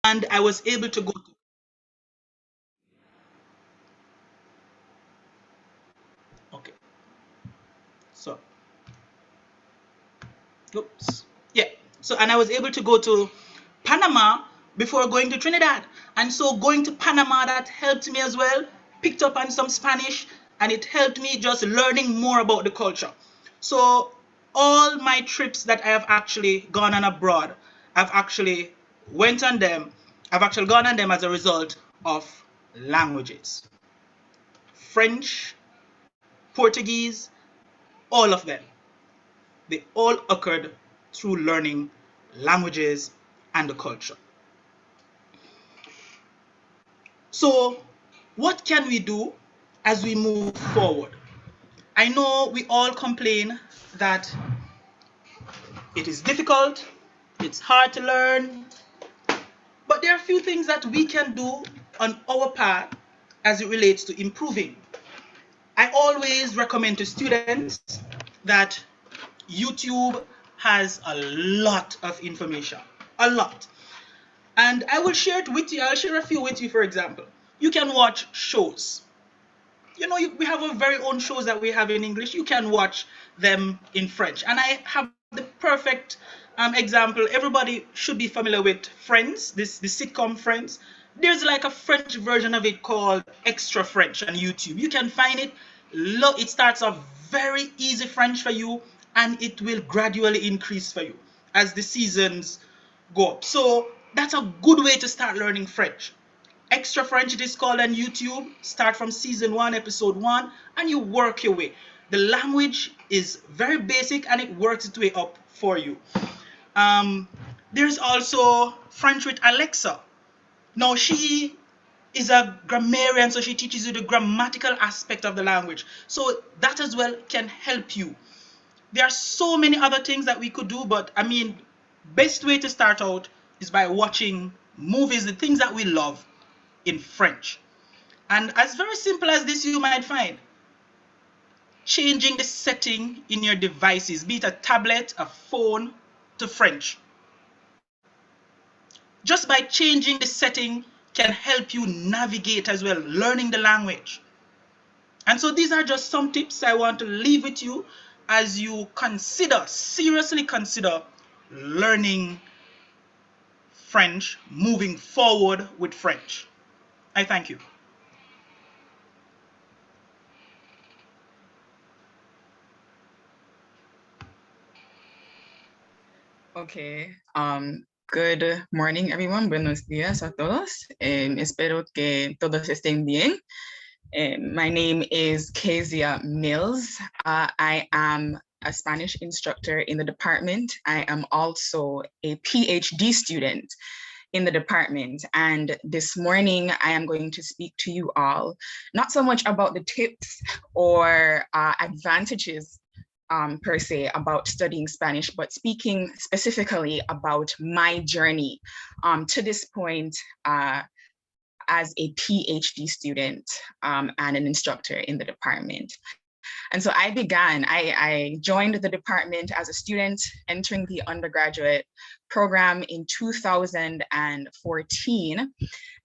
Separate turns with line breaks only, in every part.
and I was able to go to. Okay, so oops, yeah. So and I was able to go to Panama before going to Trinidad, and so going to Panama that helped me as well. Picked up on some Spanish, and it helped me just learning more about the culture. So all my trips that I have actually gone on abroad, I've actually went on them. I've actually gone on them as a result of languages. French, Portuguese, all of them. They all occurred through learning languages and the culture. So, what can we do as we move forward? I know we all complain that it is difficult, it's hard to learn, but there are a few things that we can do on our part as it relates to improving. I always recommend to students that YouTube has a lot of information, a lot. And I will share it with you. I'll share a few with you, for example. You can watch shows. We have our very own shows that we have in English. You can watch them in French. And I have the perfect example. Everybody should be familiar with Friends, the sitcom Friends. There's like a French version of it called Extra French on YouTube. You can find it. It starts off very easy French for you, and it will gradually increase for you as the seasons go up. So that's a good way to start learning French. Extra French, it is called on YouTube. Start from season 1, episode 1, and you work your way. The language is very basic and it works its way up for you. Um, there's also French with Alexa. Now, she is a grammarian, so she teaches you the grammatical aspect of the language. So that as well can help you. There are so many other things that we could do, but I mean, best way to start out is by watching movies, the things that we love in French. And as very simple as this, you might find changing the setting in your devices, be it a tablet, a phone, to French. Just by changing the setting can help you navigate as well, learning the language. And so these are just some tips I want to leave with you as you seriously consider learning French, moving forward with French. I thank you.
Okay. Good morning, everyone. Buenos días a todos. Espero que todos estén bien. My name is Kezia Mills. I am a Spanish instructor in the department. I am also a PhD student in the department. And this morning, I am going to speak to you all, not so much about the tips or advantages per se about studying Spanish, but speaking specifically about my journey to this point as a PhD student and an instructor in the department. And so I joined the department as a student entering the undergraduate program in 2014.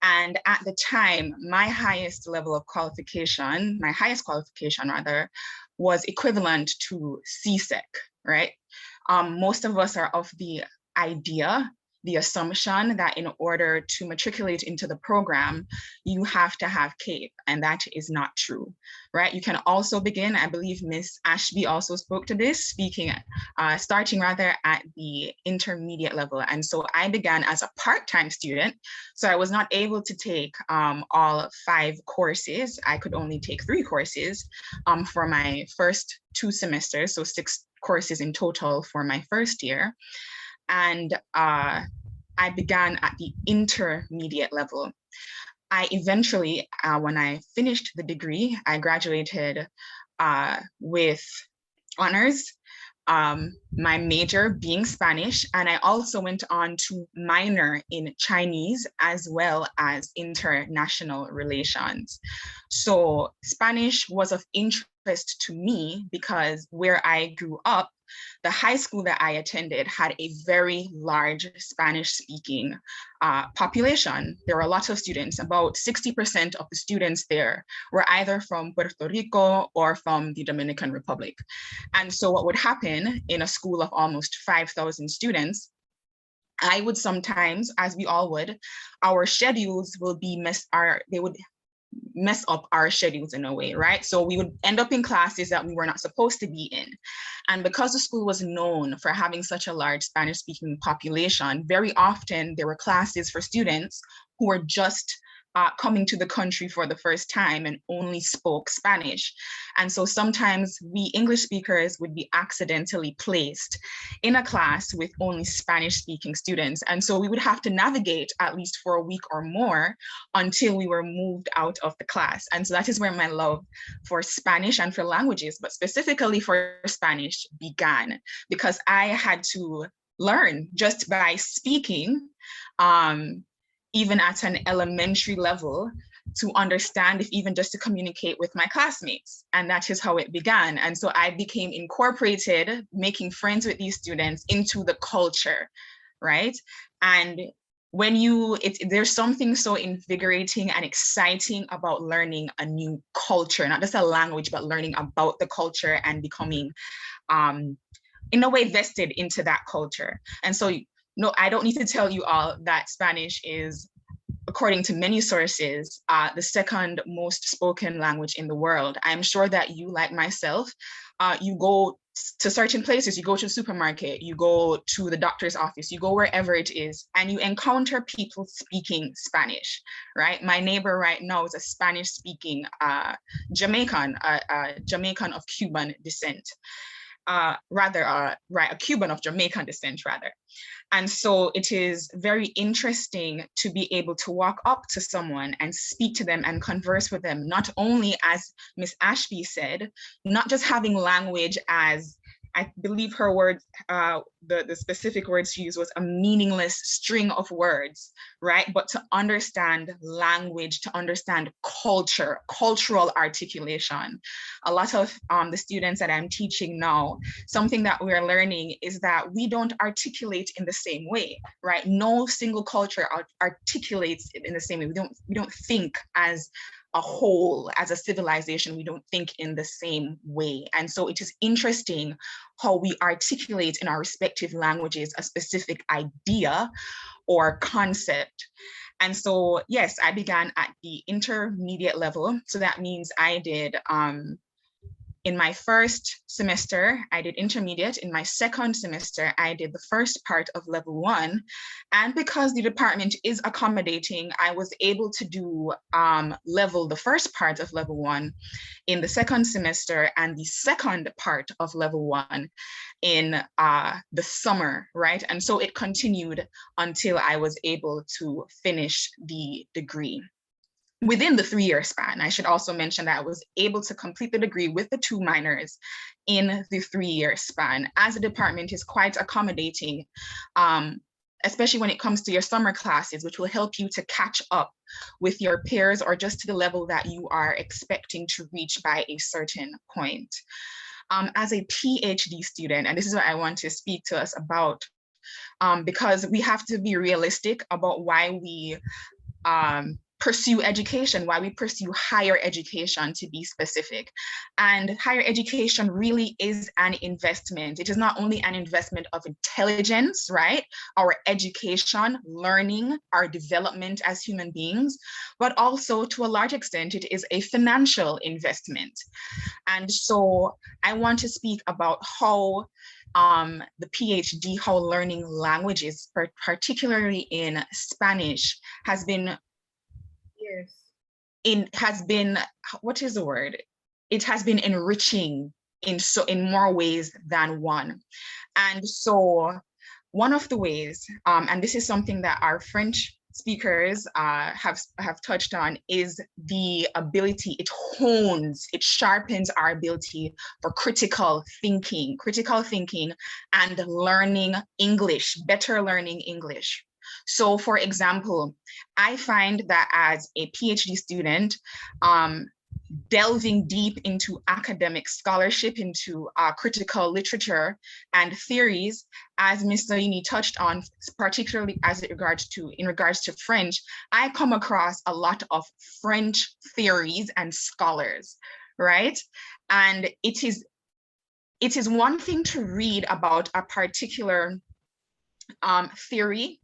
And at the time, my highest qualification rather, was equivalent to CSEC, right? Most of us are of the assumption that in order to matriculate into the program, you have to have CAPE, and that is not true, right? You can also begin, I believe Miss Ashby also spoke to this, starting rather at the intermediate level. And so I began as a part-time student, so I was not able to take all 5 courses. I could only take 3 courses for my first 2 semesters, so 6 courses in total for my first year. And I began at the intermediate level. I eventually, when I finished the degree, I graduated with honors, my major being Spanish, and I also went on to minor in Chinese as well as international relations. So Spanish was of interest to me because where I grew up, the high school that I attended had a very large Spanish-speaking population. There were a lot of students. About 60% of the students there were either from Puerto Rico or from the Dominican Republic. And so what would happen in a school of almost 5,000 students, I would sometimes, as we all would, our schedules will be they would mess up our schedules in a way, right? So we would end up in classes that we were not supposed to be in. And because the school was known for having such a large Spanish-speaking population, very often there were classes for students who were just coming to the country for the first time and only spoke Spanish. And so sometimes we English speakers would be accidentally placed in a class with only Spanish speaking students. And so we would have to navigate at least for a week or more until we were moved out of the class. And so that is where my love for Spanish and for languages, but specifically for Spanish, began, because I had to learn just by speaking, even at an elementary level, to understand, if even just to communicate with my classmates. And that is how it began. And so I became incorporated, making friends with these students into the culture, right? And when there's something so invigorating and exciting about learning a new culture, not just a language, but learning about the culture and becoming, in a way, vested into that culture. And so, no, I don't need to tell you all that Spanish is, according to many sources, the second most spoken language in the world. I'm sure that you, like myself, you go to certain places, you go to the supermarket, you go to the doctor's office, you go wherever it is, and you encounter people speaking Spanish, right? My neighbor right now is a Spanish-speaking Jamaican, Jamaican of Cuban descent. A Cuban of Jamaican descent, rather. And so it is very interesting to be able to walk up to someone and speak to them and converse with them, not only, as Miss Ashby said, not just having language as, I believe her words, the specific words she used was a meaningless string of words, right? But to understand language, to understand culture, cultural articulation. A lot of the students that I'm teaching now, something that we're learning is that we don't articulate in the same way, right? No single culture articulates it in the same way. We don't think as a whole, as a civilization, we don't think in the same way. And so it is interesting how we articulate in our respective languages a specific idea or concept. And so, yes, I began at the intermediate level. So that means I did, in my first semester, I did intermediate. In my second semester, I did the first part of level 1. And because the department is accommodating, I was able to do the first part of level 1 in the second semester and the second part of level 1 in the summer, right? And so it continued until I was able to finish the degree. Within the 3-year span, I should also mention that I was able to complete the degree with the 2 minors in the 3-year span, as the department is quite accommodating, especially when it comes to your summer classes, which will help you to catch up with your peers or just to the level that you are expecting to reach by a certain point. As a PhD student, and this is what I want to speak to us about, because we have to be realistic about why we pursue education, why we pursue higher education, to be specific. And higher education really is an investment. It is not only an investment of intelligence, right? Our education, learning, our development as human beings, but also to a large extent, it is a financial investment. And so I want to speak about how the PhD, how learning languages, particularly in Spanish, has been what is the word? It has been enriching in more ways than one. And so one of the ways, and this is something that our French speakers have touched on, is the ability, it sharpens our ability for critical thinking and learning English, better learning English. So for example, I find that as a PhD student, delving deep into academic scholarship, into critical literature and theories, as Ms. Zaini touched on, particularly in regards to French, I come across a lot of French theories and scholars, right? And it is one thing to read about a particular theory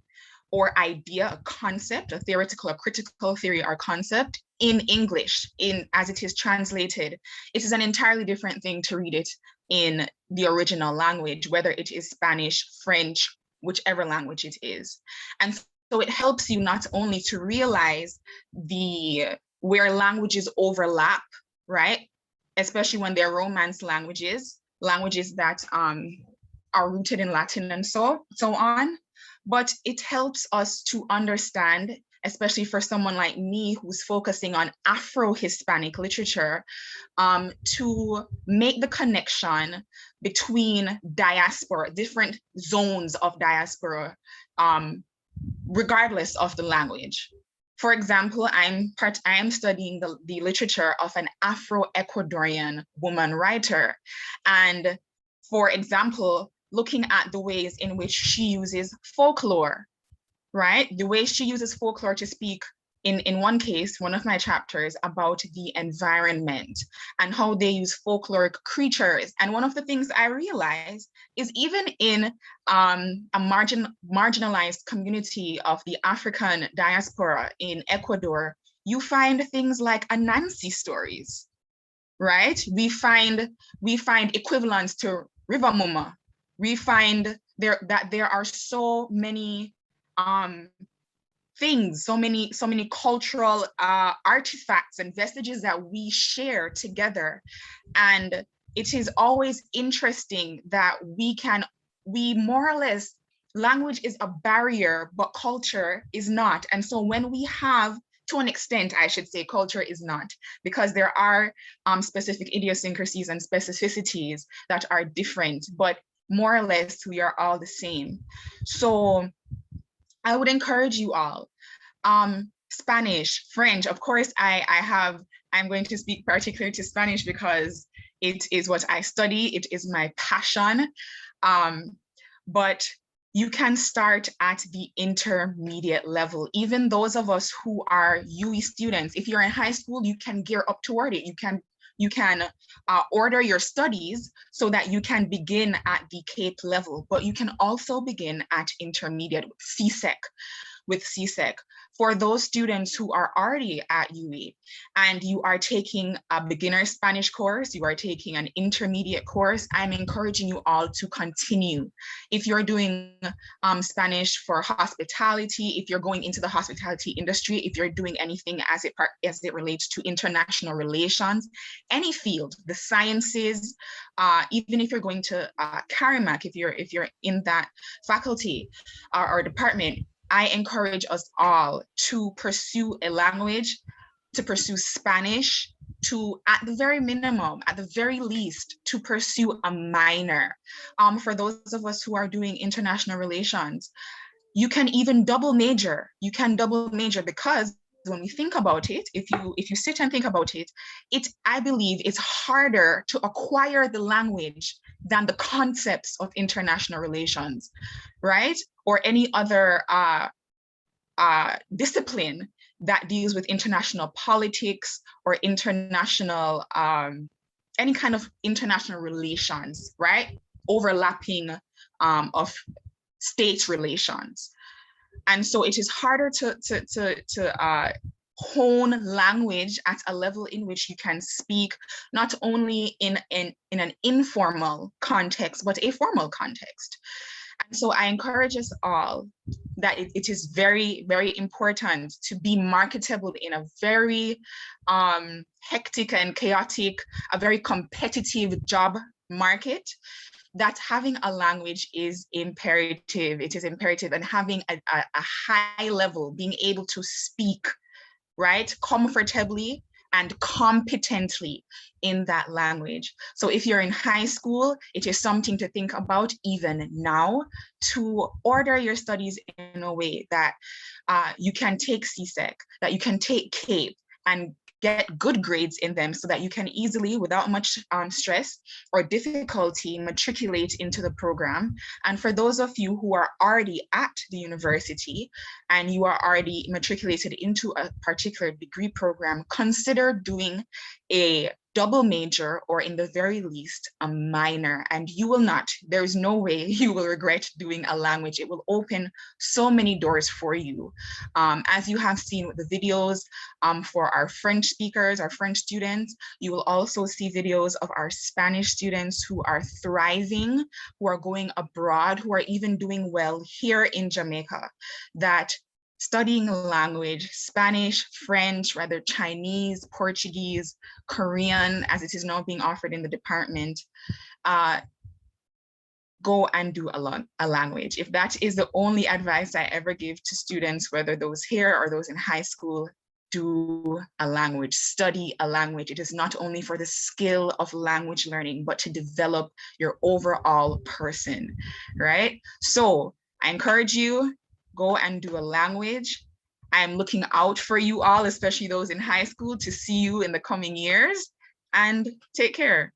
or idea, a concept, a theoretical or critical theory or concept in English, as it is translated. It is an entirely different thing to read it in the original language, whether it is Spanish, French, whichever language it is. And so it helps you not only to realize where languages overlap, right? Especially when they're Romance languages that are rooted in Latin and so on. But it helps us to understand, especially for someone like me who's focusing on Afro-Hispanic literature, to make the connection between diaspora, different zones of diaspora, regardless of the language. For example, I am studying the literature of an Afro-Ecuadorian woman writer. And for example, looking at the ways in which she uses folklore, right? The way she uses folklore to speak, in one case, one of my chapters, about the environment and how they use folkloric creatures. And one of the things I realized is even in a marginalized community of the African diaspora in Ecuador, you find things like Anansi stories, right? We find equivalents to River Muma. We find that there are so many things, so many cultural artifacts and vestiges that we share together. And it is always interesting that we more or less, language is a barrier, but culture is not. And so when we have, to an extent, I should say, culture is not, because there are specific idiosyncrasies and specificities that are different, but more or less, we are all the same. So I would encourage you all, Spanish, French, of course, I'm going to speak particularly to Spanish because it is what I study, it is my passion, but you can start at the intermediate level. Even those of us who are UE students, if you're in high school, you can gear up toward it. You can order your studies so that you can begin at the CAPE level, but you can also begin at intermediate with CSEC. For those students who are already at UE and you are taking a beginner Spanish course, you are taking an intermediate course, I'm encouraging you all to continue. If you're doing Spanish for hospitality, if you're going into the hospitality industry, if you're doing anything as it relates to international relations, any field, the sciences, even if you're going to CARIMAC, if you're in that faculty or department, I encourage us all to pursue a language, to pursue Spanish, to, at the very minimum, at the very least, to pursue a minor. For those of us who are doing international relations, you can even double major. You can double major because when we think about it, if you sit and think about it, I believe it's harder to acquire the language than the concepts of international relations, right? Or any other discipline that deals with international politics or international, any kind of international relations, right? Overlapping of state relations. And so it is harder to hone language at a level in which you can speak not only in an informal context, but a formal context. And so I encourage us all that it is very, very important to be marketable in a very hectic and chaotic, a very competitive job market, that having a language is imperative. It is imperative, and having a high level, being able to speak, right, comfortably and competently in that language. So if you're in high school, it is something to think about even now, to order your studies in a way that you can take CSEC, that you can take CAPE, and get good grades in them so that you can easily, without much stress or difficulty, matriculate into the program. And for those of you who are already at the university and you are already matriculated into a particular degree program, consider doing a double major, or in the very least, a minor, and you will not, there's no way you will regret doing a language. It will open so many doors for you. As you have seen with the videos for our French speakers, our French students, you will also see videos of our Spanish students who are thriving, who are going abroad, who are even doing well here in Jamaica, that studying a language, Spanish, French, rather Chinese, Portuguese, Korean, as it is now being offered in the department, go and do a language. If that is the only advice I ever give to students, whether those here or those in high school, do a language, study a language. It is not only for the skill of language learning, but to develop your overall person, right? So I encourage you, go and do a language. I'm looking out for you all, especially those in high school, to see you in the coming years, and take care.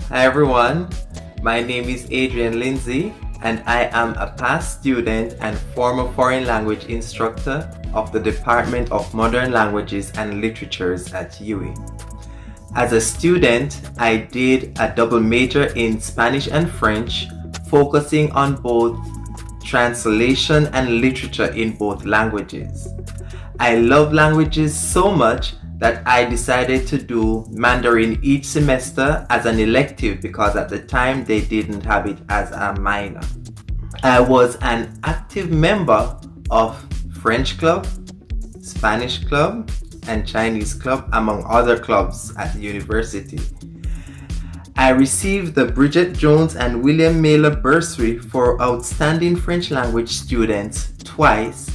Hi everyone, my name is Adrian Lindsay and I am a past student and former foreign language instructor of the Department of Modern Languages and Literatures at UWI. As a student, I did a double major in Spanish and French, focusing on both translation and literature in both languages. I love languages so much that I decided to do Mandarin each semester as an elective because at the time they didn't have it as a minor. I was an active member of French club, Spanish club, and Chinese club, among other clubs at the university. I received the Bridget Jones and William Mailer bursary for outstanding French language students twice,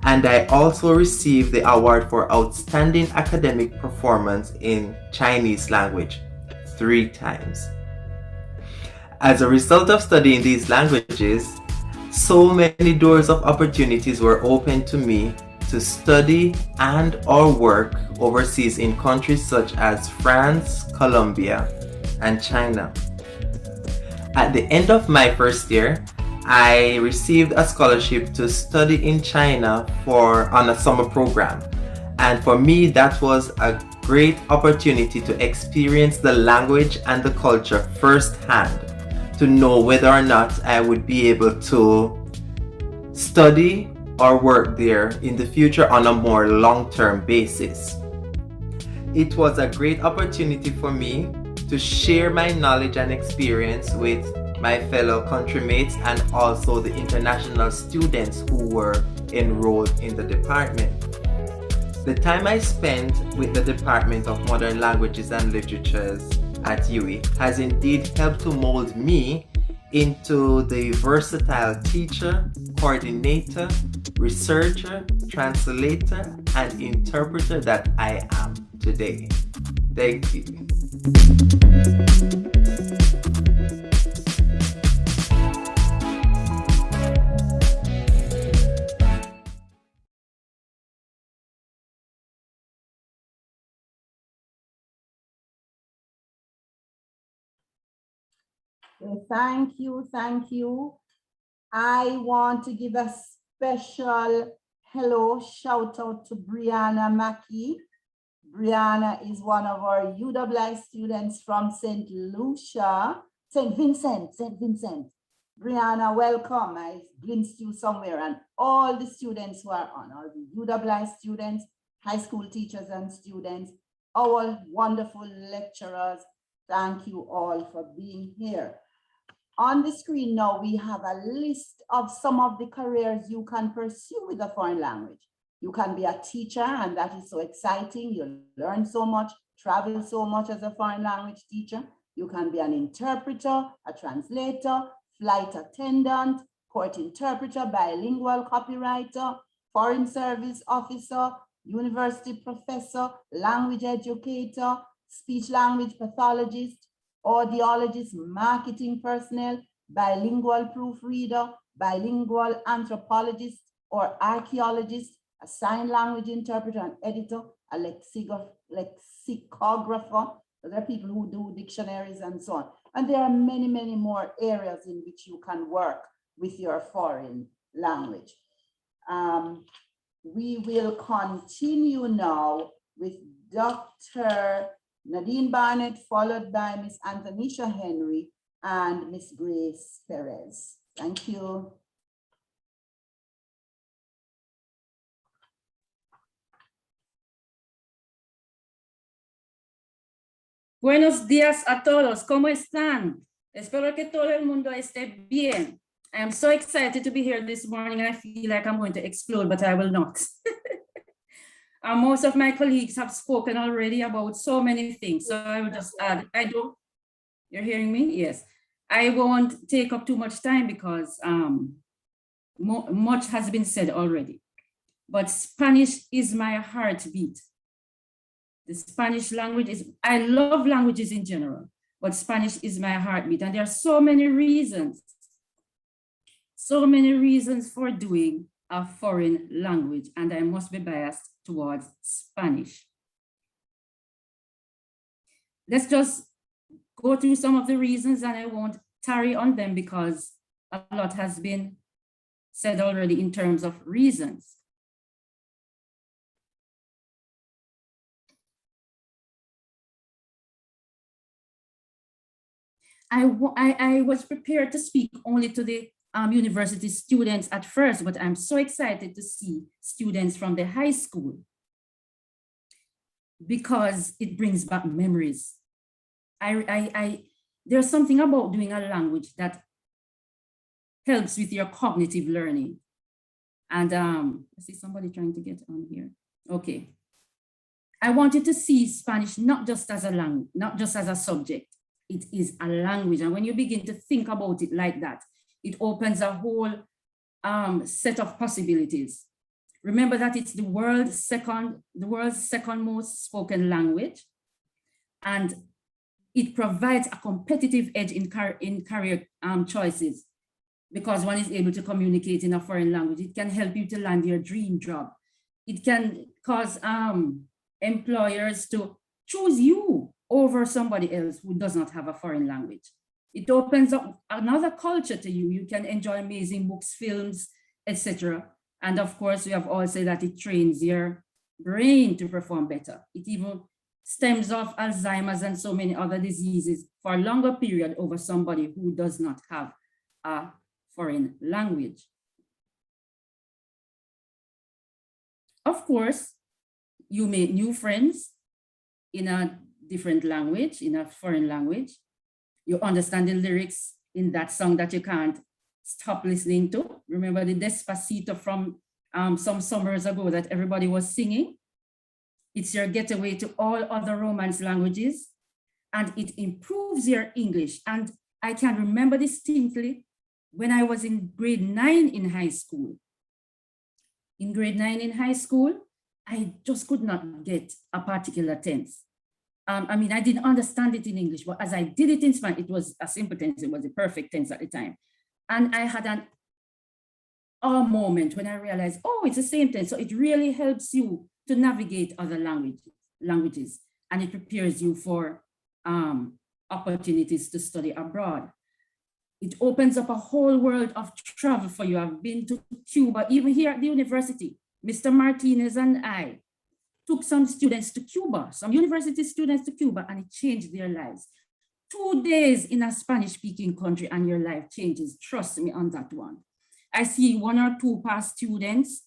and I also received the award for outstanding academic performance in Chinese language 3 times. As a result of studying these languages, so many doors of opportunities were open to me to study and or work overseas in countries such as France, Colombia, and China. At the end of my first year, I received a scholarship to study in China on a summer program. And for me, that was a great opportunity to experience the language and the culture firsthand, to know whether or not I would be able to study or work there in the future on a more long-term basis. It was a great opportunity for me to share my knowledge and experience with my fellow countrymates and also the international students who were enrolled in the department. The time I spent with the Department of Modern Languages and Literatures at UWI has indeed helped to mold me into the versatile teacher, coordinator, researcher, translator, and interpreter that I am today. Thank you.
Thank you, thank you. I want to give a special hello, shout out to Brianna Mackey. Brianna is one of our UWI students from St. Vincent. Brianna, welcome. I glimpsed you somewhere, and all the students who are on, all the UWI students, high school teachers and students, our wonderful lecturers, thank you all for being here. On the screen now, we have a list of some of the careers you can pursue with a foreign language. You can be a teacher, and that is so exciting. You learn so much. travel so much as a foreign language teacher. You can be an interpreter, a translator, flight attendant, court interpreter, bilingual copywriter, foreign service officer, university professor, language educator, speech language pathologist, audiologist, marketing personnel, bilingual proofreader, bilingual anthropologist or archaeologist, a sign language interpreter and editor, a lexicographer. There are people who do dictionaries and so on. And there are many, many more areas in which you can work with your foreign language. We will continue now with Dr. Nadine Barnett, followed by Ms. Antonisha Henry and Ms. Grace Perez. Thank you.
Buenos días a todos. ¿Cómo están? Espero que todo el mundo esté bien. I am so excited to be here this morning and I feel like I'm going to explode, but I will not. Most of my colleagues have spoken already about so many things. So I will just add, you're hearing me? Yes. I won't take up too much time because much has been said already. But Spanish is my heartbeat. The Spanish language is, I love languages in general, but Spanish is my heartbeat. And there are so many reasons for doing a foreign language, and I must be biased towards Spanish. Let's just go through some of the reasons, and I won't tarry on them because a lot has been said already in terms of reasons. I was prepared to speak only to the university students at first, but I'm so excited to see students from the high school because it brings back memories. There's something about doing a language that helps with your cognitive learning. And I see somebody trying to get on here. Okay. I wanted to see Spanish not just as a language, not just as a subject. It is a language. And when you begin to think about it like that, it opens a whole set of possibilities. Remember that it's the world's second most spoken language. And it provides a competitive edge in career choices because one is able to communicate in a foreign language. It can help you to land your dream job. It can cause employers to choose you over somebody else who does not have a foreign language. It opens up another culture to you. You can enjoy amazing books, films, etc. And of course, we have all said that it trains your brain to perform better. It even stems off Alzheimer's and so many other diseases for a longer period over somebody who does not have a foreign language. Of course, you make new friends in a different language, in a foreign language. You understand the lyrics in that song that you can't stop listening to. Remember the Despacito from some summers ago that everybody was singing? It's your getaway to all other Romance languages, and it improves your English. And I can remember distinctly when I was in grade 9 in high school. In grade 9 in high school, I just could not get a particular tense. I mean, I didn't understand it in English, but as I did it in Spanish, it was a simple tense. It was a perfect tense at the time. And I had an moment when I realized, oh, it's the same tense. So it really helps you to navigate other languages, and it prepares you for opportunities to study abroad. It opens up a whole world of travel for you. I've been to Cuba, even here at the university. Mr. Martinez and I took some students to Cuba, some university students to Cuba, and it changed their lives. 2 days in a Spanish-speaking country and your life changes. Trust me on that one. I see 1 or 2 past students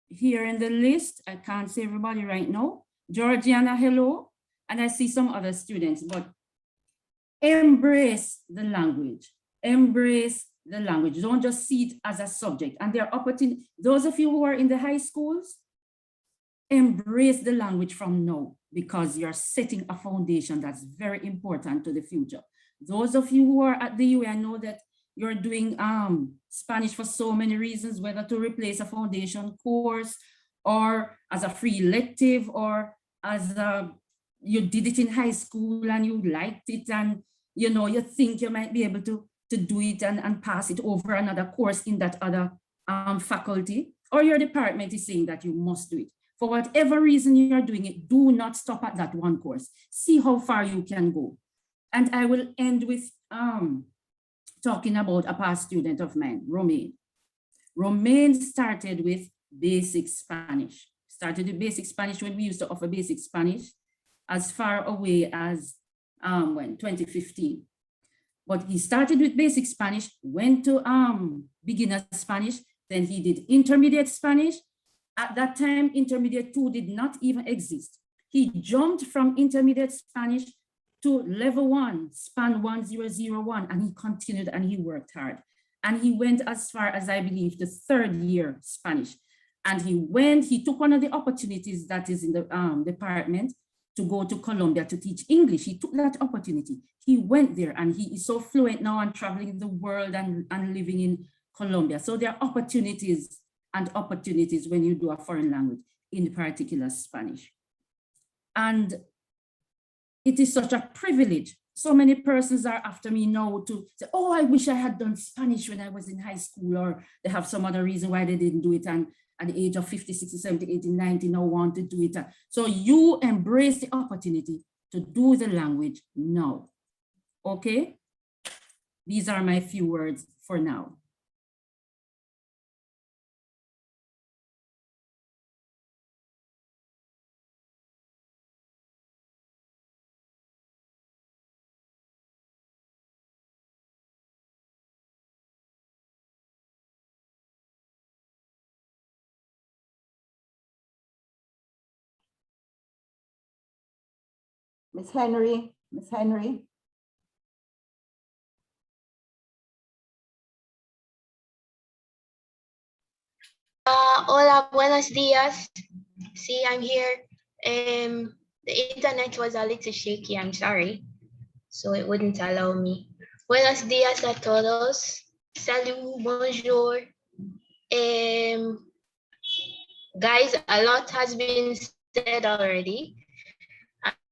here in the list. I can't see everybody right now. Georgiana, hello. And I see some other students, but embrace the language. Embrace the language. Don't just see it as a subject. And there are opportunities. Those of you who are in the high schools, embrace the language from now, because you're setting a foundation that's very important to the future. Those of you who are at the UA, I know that you're doing Spanish for so many reasons, whether to replace a foundation course or as a free elective, or as you did it in high school and you liked it, and you know, you think you might be able to do it and pass it over another course in that other faculty, or your department is saying that you must do it. For whatever reason you're doing it, do not stop at that one course. See how far you can go. And I will end with talking about a past student of mine, Romaine. Romaine started with basic Spanish. Started with basic Spanish when we used to offer basic Spanish as far away as when 2015. But he started with basic Spanish, went to beginner Spanish, then he did intermediate Spanish. At that time, intermediate 2 did not even exist. He jumped from intermediate Spanish to level 1, span 1001, and he continued and he worked hard. And he went as far as, I believe, the 3rd year Spanish. And he took one of the opportunities that is in the department to go to Colombia to teach English. He took that opportunity. He went there and he is so fluent now and traveling the world and living in Colombia. So there are opportunities when you do a foreign language, in particular Spanish. And it is such a privilege. So many persons are after me now to say, oh, I wish I had done Spanish when I was in high school, or they have some other reason why they didn't do it. And at the age of 50, 60, 70, 80, 90 now want to do it. So you embrace the opportunity to do the language now. Okay? These are my few words for now.
Miss Henry, Miss Henry.
Hola, buenos días. See, I'm here. The internet was a little shaky, I'm sorry. So it wouldn't allow me. Buenos días a todos. Salut, bonjour. Guys, a lot has been said already,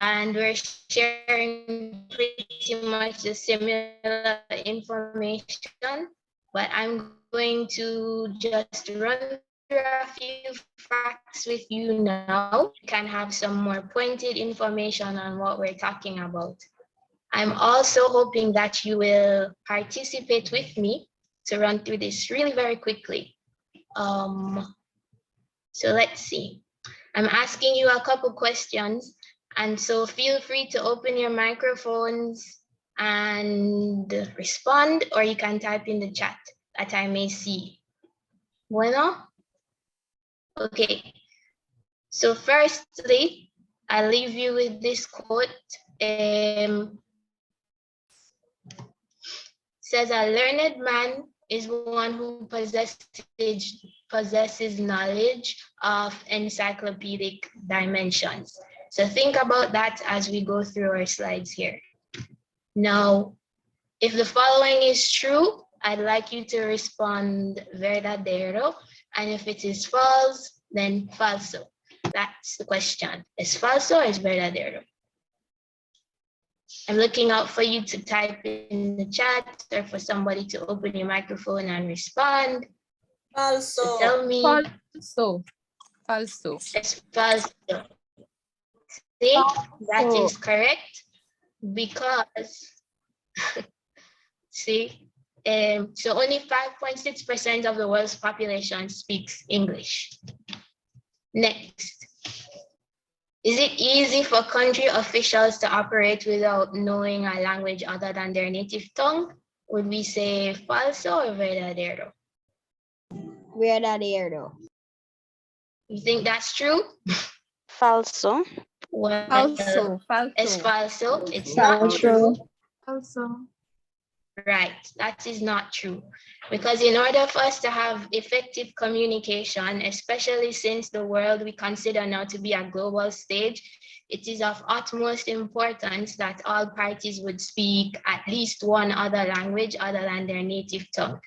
and we're sharing pretty much the similar information, but I'm going to just run through a few facts with you now. You can have some more pointed information on what we're talking about. I'm also hoping that you will participate with me to run through this really very quickly. So let's see. I'm asking you a couple questions, and so feel free to open your microphones and respond, or you can type in the chat that I may see. Bueno? Okay. So firstly, I'll leave you with this quote. Says, a learned man is one who possesses knowledge of encyclopedic dimensions. So think about that as we go through our slides here. Now, if the following is true, I'd like you to respond verdadero. And if it is false, then falso. That's the question. Es falso o es verdadero? I'm looking out for you to type in the chat, or for somebody to open your microphone and respond.
Falso.
So tell me.
Falso. Falso.
Es falso. See, that is correct, because see, so only 5.6% of the world's population speaks English. Next. Is it easy for country officials to operate without knowing a language other than their native tongue? Would we say falso or verdadero?
Verdadero.
You think that's true?
Falso.
Well,
Falso.
it's falso. It's
Falso.
not true.
Falso.
right. That is not true. Because in order for us to have effective communication, especially since the world we consider now to be a global stage, it is of utmost importance that all parties would speak at least one other language other than their native tongue.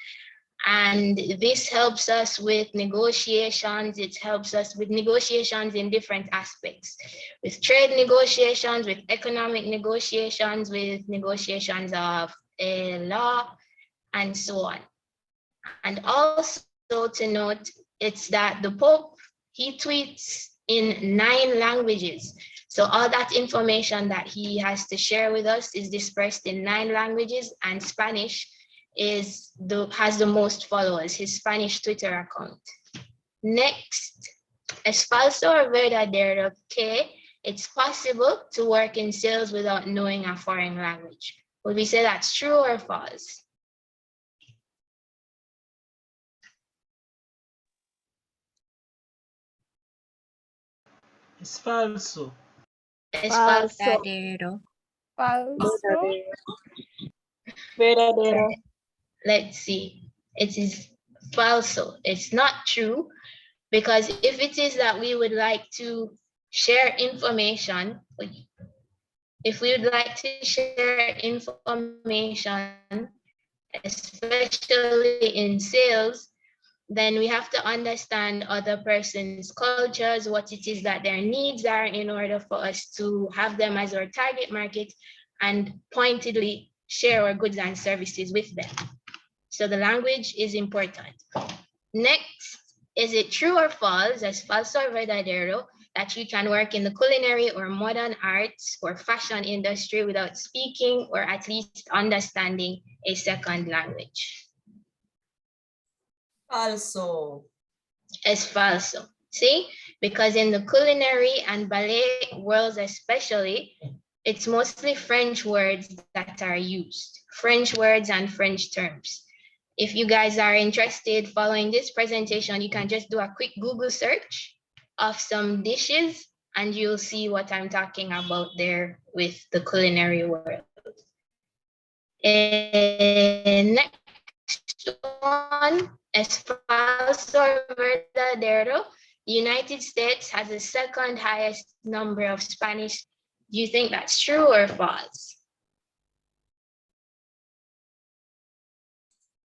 And this helps us with negotiations. It helps us with negotiations in different aspects, with trade negotiations, with economic negotiations, with negotiations of law, and so on. And also to note, it's that the Pope, he tweets in 9 languages. So all that information that he has to share with us is dispersed in 9 languages, and Spanish has the most followers, his Spanish Twitter account. Next, es falso o verdadero que it's possible to work in sales without knowing a foreign language. Would we say that's true or false?
Es falso.
Es falso.
Verdadero.
Falso.
Verdadero.
Let's see. It is falso. It's not true, because if it is that we would like to share information, if we would like to share information, especially in sales, then we have to understand other person's cultures, what it is that their needs are, in order for us to have them as our target market and pointedly share our goods and services with them. So the language is important. Next, is it true or false, as falso or verdadero, that you can work in the culinary or modern arts or fashion industry without speaking or at least understanding a second language?
Falso.
Es falso. See, because in the culinary and ballet worlds especially, it's mostly French words that are used, French words and French terms. If you guys are interested following this presentation, you can just do a quick Google search of some dishes and you'll see what I'm talking about there with the culinary world. And next one, es falso o verdadero, the United States has the second highest number of Spanish. Do you think that's true or false?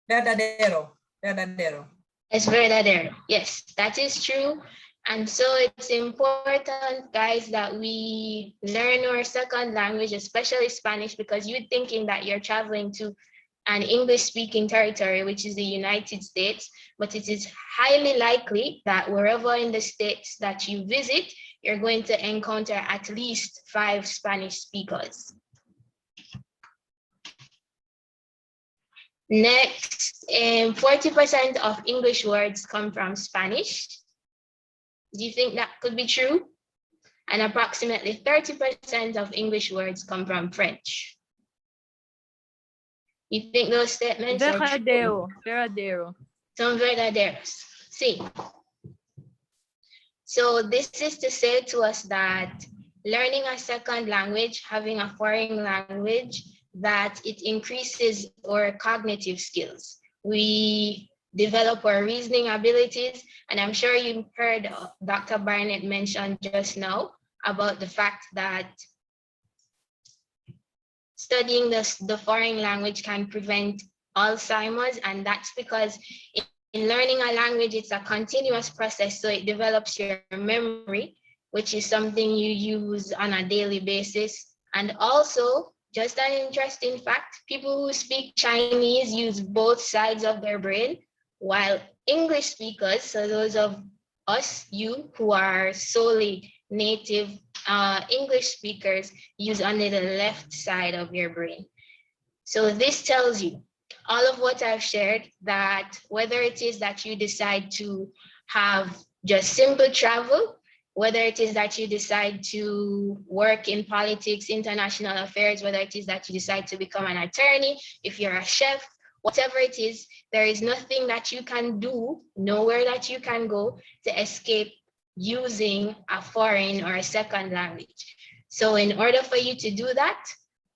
Verdadero. Verdadero.
Es verdadero. Yes, that is true. And so it's important, guys, that we learn our second language, especially Spanish, because you're thinking that you're traveling to an English-speaking territory, which is the United States, but it is highly likely that wherever in the states that you visit, you're going to encounter at least 5 Spanish speakers. Next, 40% of English words come from Spanish. Do you think that could be true? And approximately 30% of English words come from French. You think those statements are true?
Verdadero.
Son verdaderos. Sí. So this is to say to us that learning a second language, having a foreign language, that it increases our cognitive skills. We develop our reasoning abilities, and I'm sure you heard Dr. Barnett mention just now about the fact that studying the foreign language can prevent Alzheimer's, and that's because in learning a language, it's a continuous process, so it develops your memory, which is something you use on a daily basis. And also, just an interesting fact, people who speak Chinese use both sides of their brain, while English speakers, so those of us, you who are solely native English speakers, use only the left side of your brain. So this tells you all of what I've shared, that whether it is that you decide to have just simple travel, whether it is that you decide to work in politics, international affairs, whether it is that you decide to become an attorney, if you're a chef, whatever it is, there is nothing that you can do, nowhere that you can go to escape using a foreign or a second language. So in order for you to do that,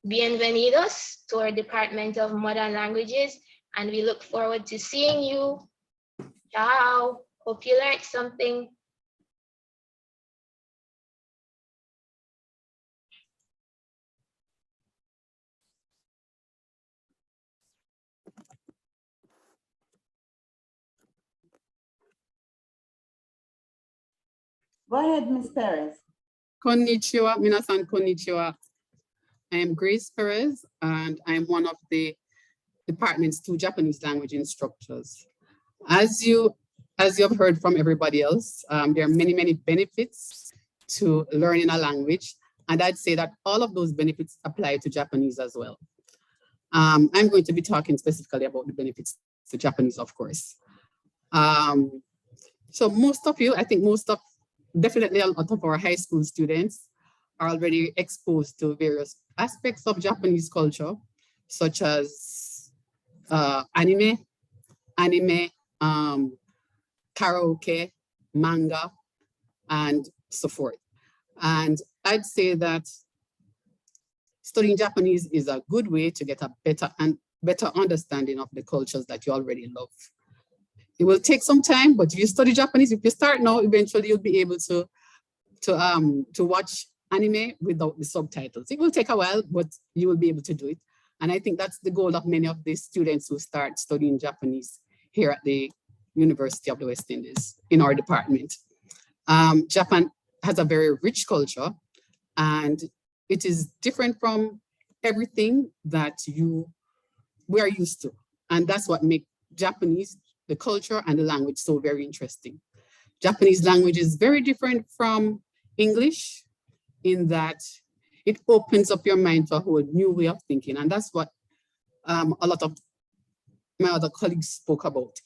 Bienvenidos to our Department of Modern Languages, and we look forward to seeing you. Ciao. Hope you learned something.
Go ahead, Ms. Perez.
Konnichiwa, minasan konnichiwa. I am Grace Perez, and I'm one of the department's 2 Japanese language instructors. As you have heard from everybody else, there are many, many benefits to learning a language. And I'd say that all of those benefits apply to Japanese as well. I'm going to be talking specifically about the benefits to Japanese, of course. So most of you, I think definitely a lot of our high school students are already exposed to various aspects of Japanese culture, such as anime, karaoke, manga, and so forth. And I'd say that studying Japanese is a good way to get a better understanding of the cultures that you already love. It will take some time, but if you study Japanese, if you start now, eventually you'll be able to watch anime without the subtitles. It will take a while, but you will be able to do it. And I think that's the goal of many of the students who start studying Japanese here at the University of the West Indies in our department. Japan has a very rich culture, and it is different from everything that we are used to. And that's what makes Japanese, the culture and the language, so very interesting. Japanese language is very different from English in that it opens up your mind to a whole new way of thinking. And that's what a lot of my other colleagues spoke about.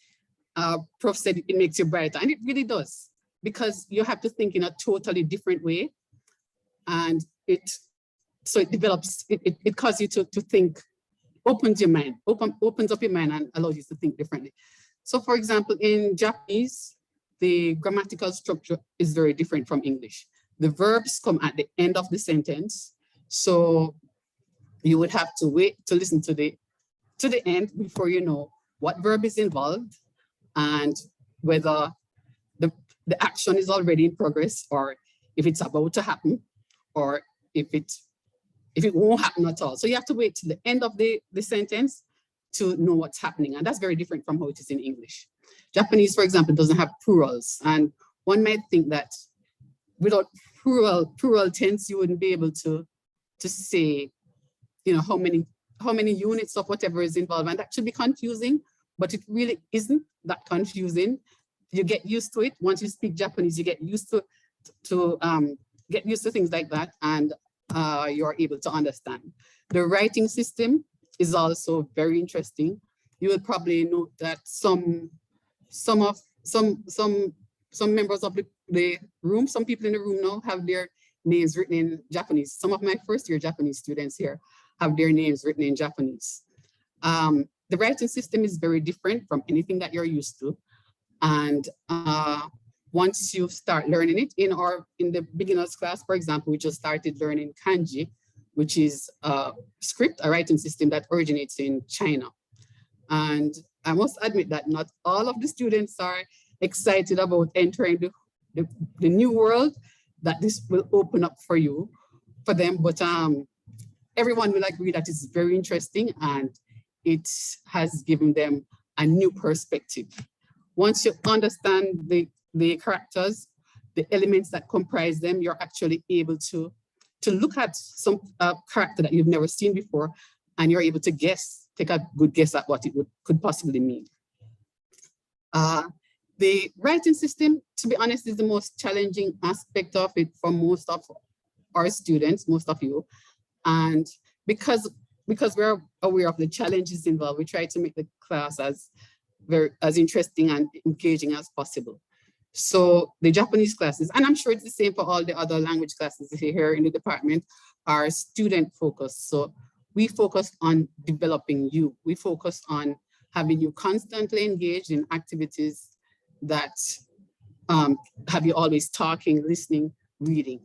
Prof said it makes you brighter, and it really does, because you have to think in a totally different way. And it causes you to think, opens your mind, opens up your mind and allows you to think differently. So for example, in Japanese, the grammatical structure is very different from English. The verbs come at the end of the sentence. So you would have to wait to listen to the end before you know what verb is involved and whether the action is already in progress, or if it's about to happen, or if it won't happen at all. So you have to wait to the end of the sentence to know what's happening. And that's very different from how it is in English. Japanese, for example, doesn't have plurals. And one might think that without plural tense, you wouldn't be able to say, how many units of whatever is involved. And that should be confusing, but it really isn't that confusing. You get used to it. Once you speak Japanese, you get used to things like that, and you're able to understand. The writing system is also very interesting. You will probably note that some members of the room, some people in the room now have their names written in Japanese. Some of my first year Japanese students here have their names written in Japanese. The writing system is very different from anything that you're used to. And once you start learning it in the beginner's class, for example, we just started learning kanji, which is a writing system that originates in China. And I must admit that not all of the students are excited about entering the new world that this will open up for them. But everyone will agree that it's very interesting, and it has given them a new perspective. Once you understand the characters, the elements that comprise them, you're actually able to look at some character that you've never seen before, and you're able to take a good guess at what it could possibly mean. The writing system, to be honest, is the most challenging aspect of it for most of our students, most of you. And because we're aware of the challenges involved, we try to make the class as interesting and engaging as possible. So the Japanese classes, and I'm sure it's the same for all the other language classes here in the department, are student focused. So we focus on developing you. We focus on having you constantly engaged in activities that have you always talking, listening, reading.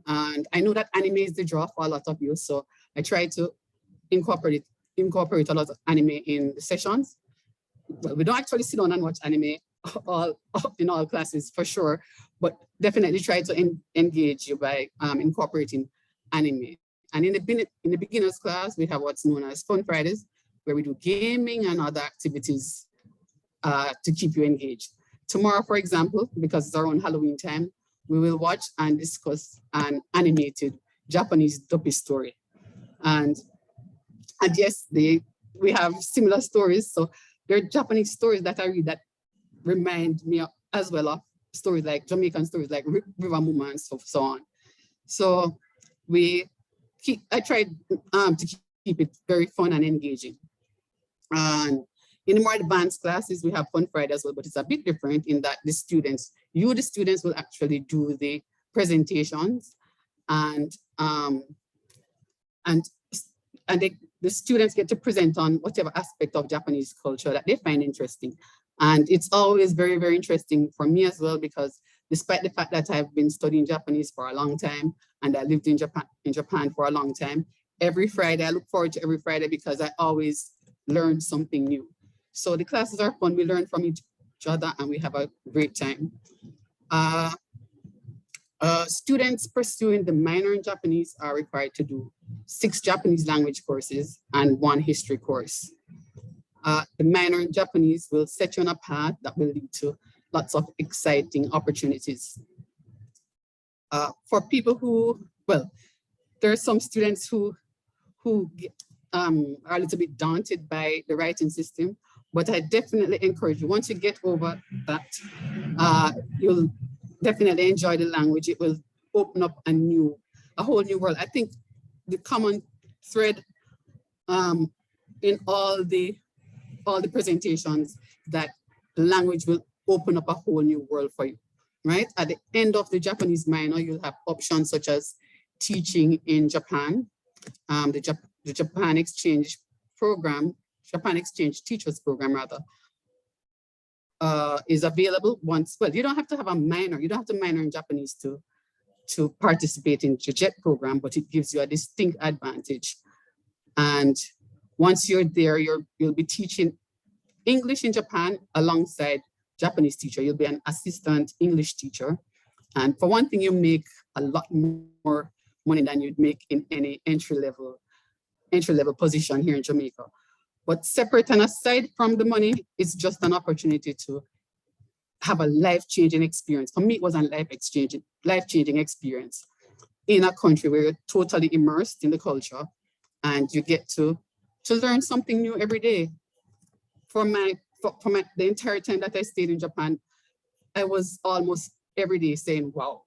And I know that anime is the draw for a lot of you. So I try to incorporate a lot of anime in the sessions. Well, we don't actually sit down and watch anime in all classes for sure, but definitely try to engage you by incorporating anime. And in the beginners class, we have what's known as Fun Fridays, where we do gaming and other activities to keep you engaged. Tomorrow, for example, because it's around Halloween time, we will watch and discuss an animated Japanese dubbed story. And yes, we have similar stories. So there are Japanese stories that I read that remind me as well of stories like Jamaican stories like River Muma and so on. So I tried to keep it very fun and engaging. And in the more advanced classes, we have Fun Friday as well, but it's a bit different in that the students will actually do the presentations, and the students get to present on whatever aspect of Japanese culture that they find interesting. And it's always very, very interesting for me as well, because despite the fact that I've been studying Japanese for a long time and I lived in Japan for a long time, every Friday, I look forward to every Friday because I always learn something new. So the classes are fun, we learn from each other and we have a great time. Students pursuing the minor in Japanese are required to do 6 Japanese language courses and 1 history course. The minor in Japanese will set you on a path that will lead to lots of exciting opportunities. For people who, well, there are some students who are a little bit daunted by the writing system, but I definitely encourage you, once you get over that, you'll definitely enjoy the language. It will open up a whole new world. I think the common thread in all the presentations, that the language will open up a whole new world for you, right? At the end of the Japanese minor, you'll have options such as teaching in Japan, the Japan Exchange program, Japan Exchange Teachers Program rather, is available once. Well, you don't have to have a minor, you don't have to minor in Japanese to participate in the JET program, but it gives you a distinct advantage. And once you're there, you'll be teaching English in Japan alongside Japanese teacher. You'll be an assistant English teacher. And for one thing, you make a lot more money than you'd make in any entry-level position here in Jamaica. But separate and aside from the money, it's just an opportunity to have a life-changing experience. For me, it was a life-changing experience in a country where you're totally immersed in the culture and you get to learn something new every day. For the entire time that I stayed in Japan, I was almost every day saying, wow,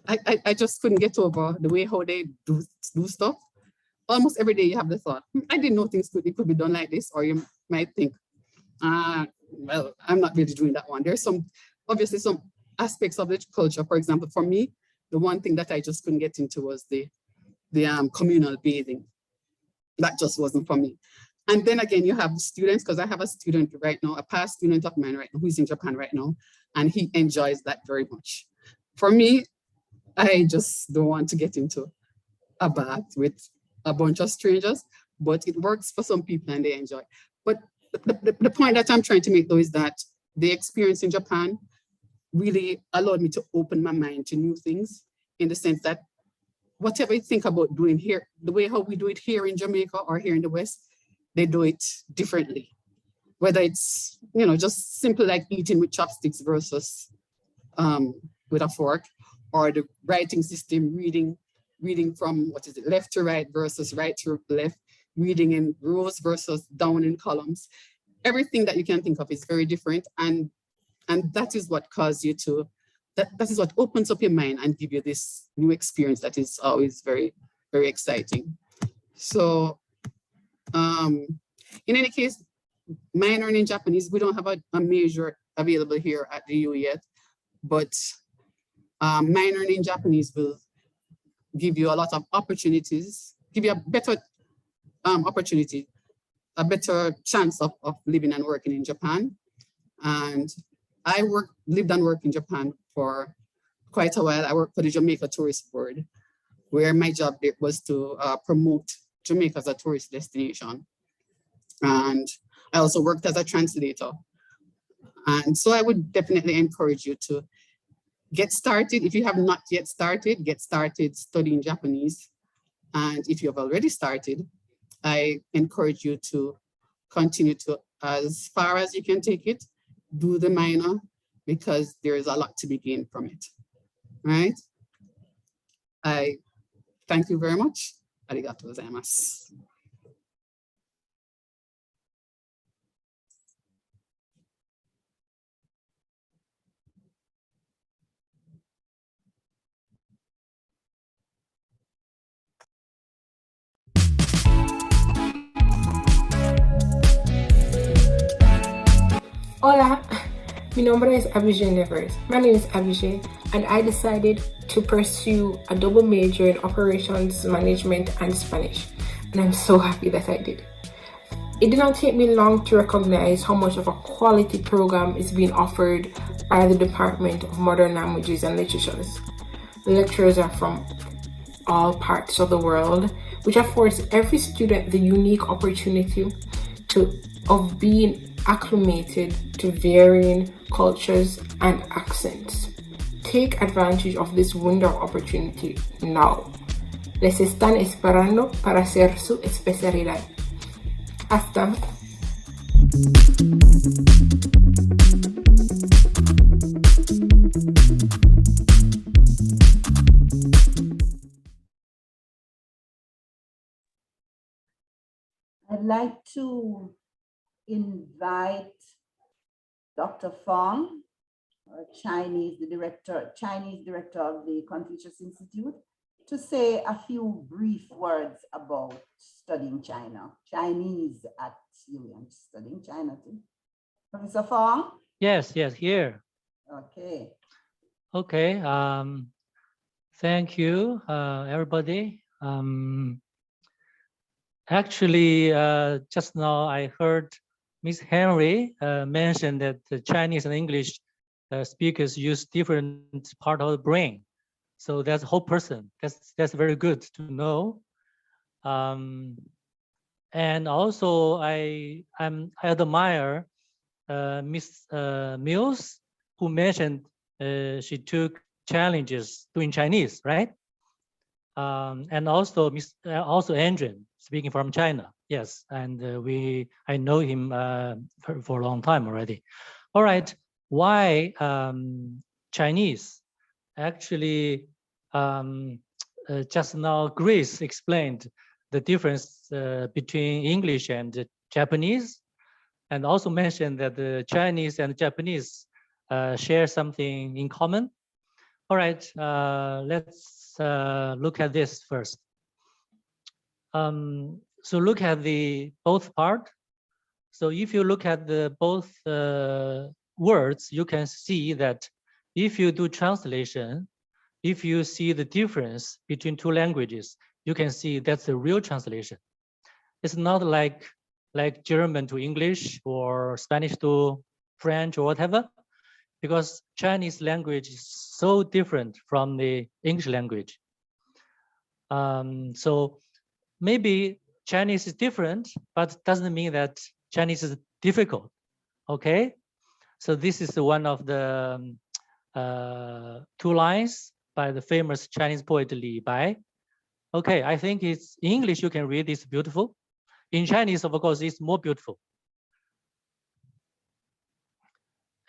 I just couldn't get over the way how they do stuff. Almost every day you have the thought, I didn't know things could be done like this. Or you might think, well, I'm not really doing that one. There's obviously some aspects of the culture. For example, for me, the one thing that I just couldn't get into was the communal bathing. That just wasn't for me. And then again, you have students, because I have a student right now, a past student of mine right now, who's in Japan right now, and he enjoys that very much. For me, I just don't want to get into a bath with a bunch of strangers, but it works for some people and they enjoy. But the point that I'm trying to make though is that the experience in Japan really allowed me to open my mind to new things, in the sense that whatever you think about doing here, the way how we do it here in Jamaica or here in the West, they do it differently. Whether it's, just simple like eating with chopsticks versus with a fork, or the writing system, reading from, left to right versus right to left, reading in rows versus down in columns. Everything that you can think of is very different. And that is what caused you to, that is what opens up your mind and give you this new experience that is always very, very exciting. So in any case, minoring in Japanese, we don't have a major available here at the U yet, but minoring in Japanese will give you a lot of opportunities, give you a better opportunity, a better chance of living and working in Japan. And I lived and worked in Japan for quite a while. I worked for the Jamaica Tourist Board where my job there was to promote Jamaica as a tourist destination. And I also worked as a translator. And so I would definitely encourage you to get started. If you have not yet started, get started studying Japanese. And if you have already started, I encourage you to continue to, as far as you can take it, do the minor, because there is a lot to be gained from it, right? I thank you very much. Arigatou gozaimasu.
Hola, mi nombre es Abijay Nevers. My name is Abijay, and I decided to pursue a double major in operations management and Spanish, and I'm so happy that I did. It did not take me long to recognize how much of a quality program is being offered by the Department of Modern Languages and Literatures. The lecturers are from all parts of the world, which affords every student the unique opportunity of being acclimated to varying cultures and accents. Take advantage of this window of opportunity now. Les están esperando para hacer su especialidad. Hasta.
I'd like to invite Dr. Fong, Chinese director of the Confucius Institute, to say a few brief words about studying Chinese at UM, studying China too. Professor Fong?
Yes, here.
Okay.
Okay, thank you, everybody. Actually, just now I heard Ms. Henry mentioned that the Chinese and English speakers use different part of the brain. So that's a whole person. That's very good to know. And also I admire Miss Mills, who mentioned she took challenges doing Chinese, right? And also also Andrew, speaking from China. Yes, and I know him for a long time already. All right, why Chinese? Actually, just now Grace explained the difference between English and Japanese, and also mentioned that the Chinese and Japanese share something in common. All right, let's look at this first. So look at the both part. So if you look at the both words, you can see that if you do translation, if you see the difference between two languages, you can see that's the real translation. It's not like German to English or Spanish to French or whatever, because Chinese language is so different from the English language. So maybe Chinese is different, but doesn't mean that Chinese is difficult, okay? So this is one of the two lines by the famous Chinese poet Li Bai. Okay, I think it's in English you can read it's beautiful. In Chinese, of course, it's more beautiful.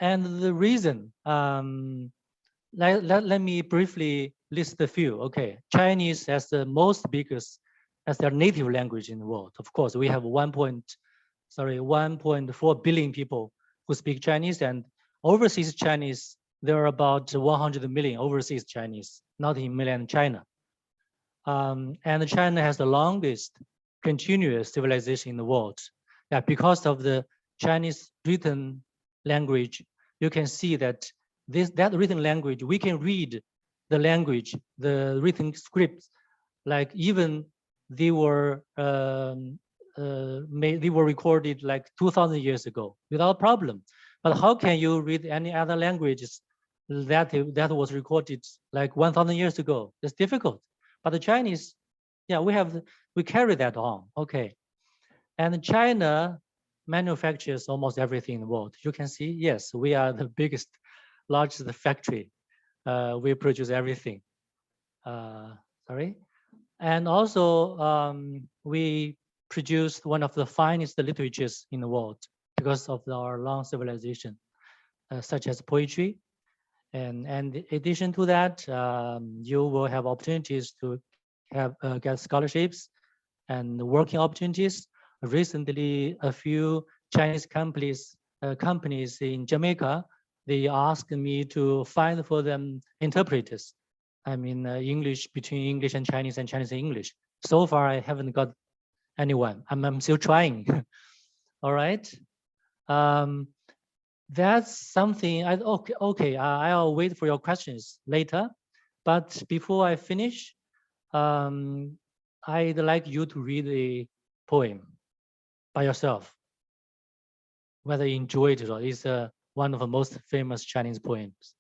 And the reason, let me briefly list a few. Okay, Chinese as the most biggest, as their native language in the world. Of course, we have 1.4 billion people who speak Chinese, and overseas Chinese, there are about 100 million overseas Chinese, not in mainland China. And China has the longest continuous civilization in the world. Yeah, because of the Chinese written language, you can see that that written language, we can read the language, the written scripts, like even they were recorded like 2,000 years ago without problem. But how can you read any other languages that was recorded like 1,000 years ago? It's difficult. But the Chinese, yeah, we carry that on. Okay. And China manufactures almost everything in the world. You can see, yes, we are the biggest, largest factory. We produce everything. Sorry. And also, we produced one of the finest literatures in the world because of our long civilization, such as poetry. And in addition to that, you will have opportunities to have get scholarships and working opportunities. Recently, a few Chinese companies in Jamaica, they asked me to find for them interpreters. I mean, English between English and Chinese and English. So far, I haven't got anyone. I'm still trying. All right. That's something. Okay. I'll wait for your questions later. But before I finish, I'd like you to read a poem by yourself, whether you enjoy it or not. It's one of the most famous Chinese poems.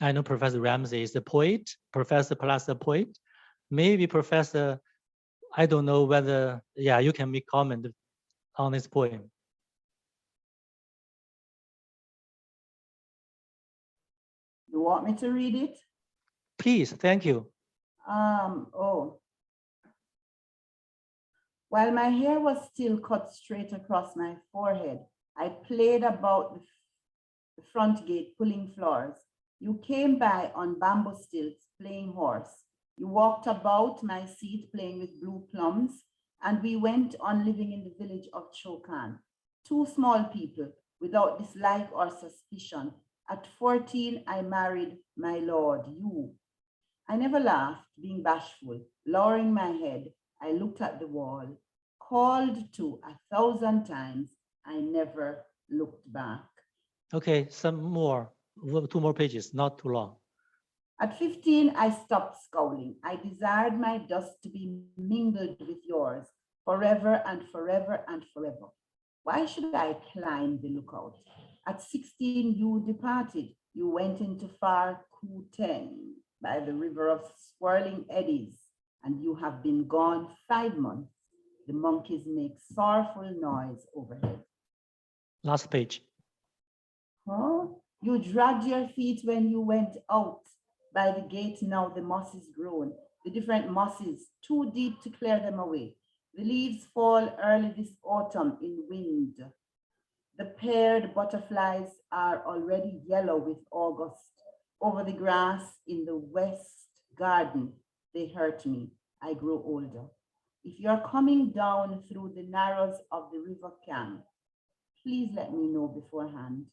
I know Professor Ramsey is a poet, professor plus a poet. Maybe Professor, I don't know whether, yeah, you can make comment on this poem.
You want me to read it?
Please, thank you.
While my hair was still cut straight across my forehead, I played about the front gate pulling floors. You came by on bamboo stilts playing horse. You walked about my seat playing with blue plums, and we went on living in the village of Chokan. Two small people without dislike or suspicion. At 14, I married my lord, you. I never laughed, being bashful. Lowering my head, I looked at the wall. Called to 1,000 times, I never looked back.
Okay, some more, 2 more pages, not too long.
At 15, I stopped scowling. I desired my dust to be mingled with yours forever and forever and forever. Why should I climb the lookout? At 16, you departed. You went into far Kuten by the river of swirling eddies, and you have been gone 5 months. The monkeys make sorrowful noise overhead.
Last page.
Oh, you dragged your feet when you went out. By the gate now the moss is grown, the different mosses, too deep to clear them away. The leaves fall early this autumn in wind. The paired butterflies are already yellow with August. Over the grass in the west garden, they hurt me. I grow older. If you're coming down through the narrows of the river Kang, please let me know beforehand,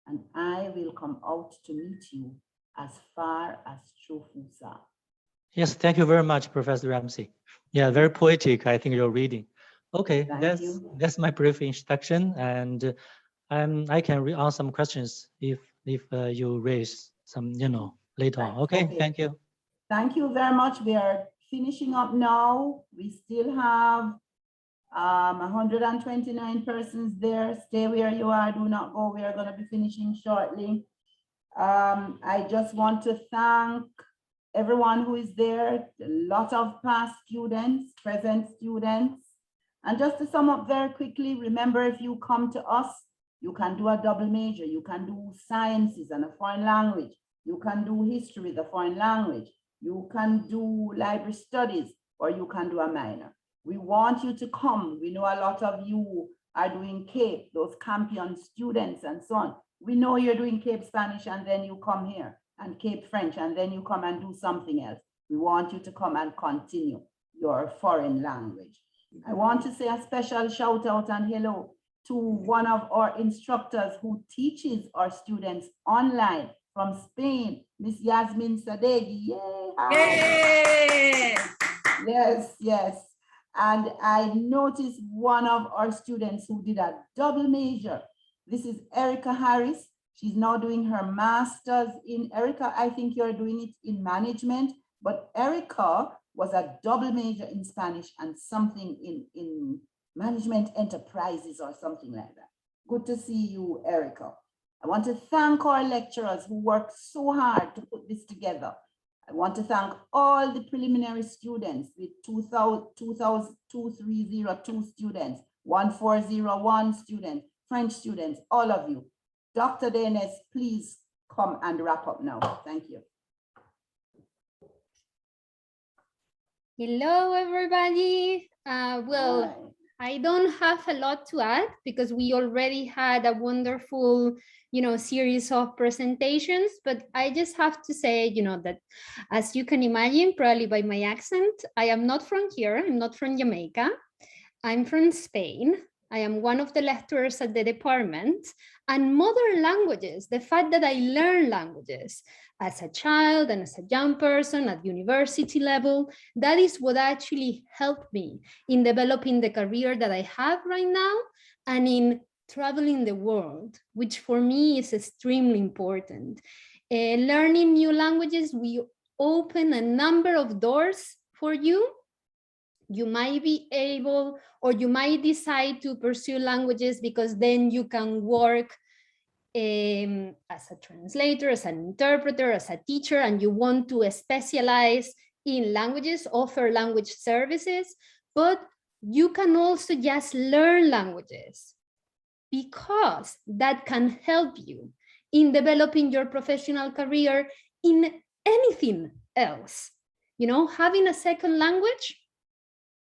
and I will come out to meet you as far as Chofusa.
Yes, thank you very much, Professor Ramsey. Yeah, very poetic, I think you're reading. Okay, that's my brief introduction, and I can answer some questions if you raise some, later on. Okay, thank you.
Thank you very much. We are finishing up now. We still have 129 persons there. Stay where you are, do not go. We are going to be finishing shortly. I just want to thank everyone who is there, a lot of past students, present students. And just to sum up very quickly, remember, if you come to us, you can do a double major, you can do sciences and a foreign language, you can do history with a foreign language, you can do library studies, or you can do a minor. We want you to come. We know a lot of you are doing CAPE, those Campion students and so on. We know you're doing CAPE Spanish and then you come here, and CAPE French, and then you come and do something else. We want you to come and continue your foreign language. I want to say a special shout out and hello to one of our instructors who teaches our students online from Spain, Miss Yasmin Sadeghi. Yay! Yay! Yes, yes. And I noticed one of our students who did a double major. This is Erica Harris. She's now doing her master's in, Erica, I think you're doing it in management, but Erica was a double major in Spanish and something in management enterprises or something like that. Good to see you, Erica. I want to thank our lecturers who worked so hard to put this together. I want to thank all the preliminary students with 2302 students, 1401 students, French students, all of you. Dr. Dennis, please come and wrap up now. Thank you.
Hello, everybody. Well, I don't have a lot to add because we already had a wonderful, series of presentations, but I just have to say, that as you can imagine, probably by my accent, I am not from here. I'm not from Jamaica. I'm from Spain. I am one of the lecturers at the department, and modern languages, the fact that I learn languages as a child and as a young person at university level, that is what actually helped me in developing the career that I have right now and in traveling the world, which for me is extremely important. Learning new languages, we open a number of doors for you. You might be able, or you might decide to pursue languages because then you can work as a translator, as an interpreter, as a teacher, and you want to specialize in languages, offer language services, but you can also just learn languages because that can help you in developing your professional career in anything else. Having a second language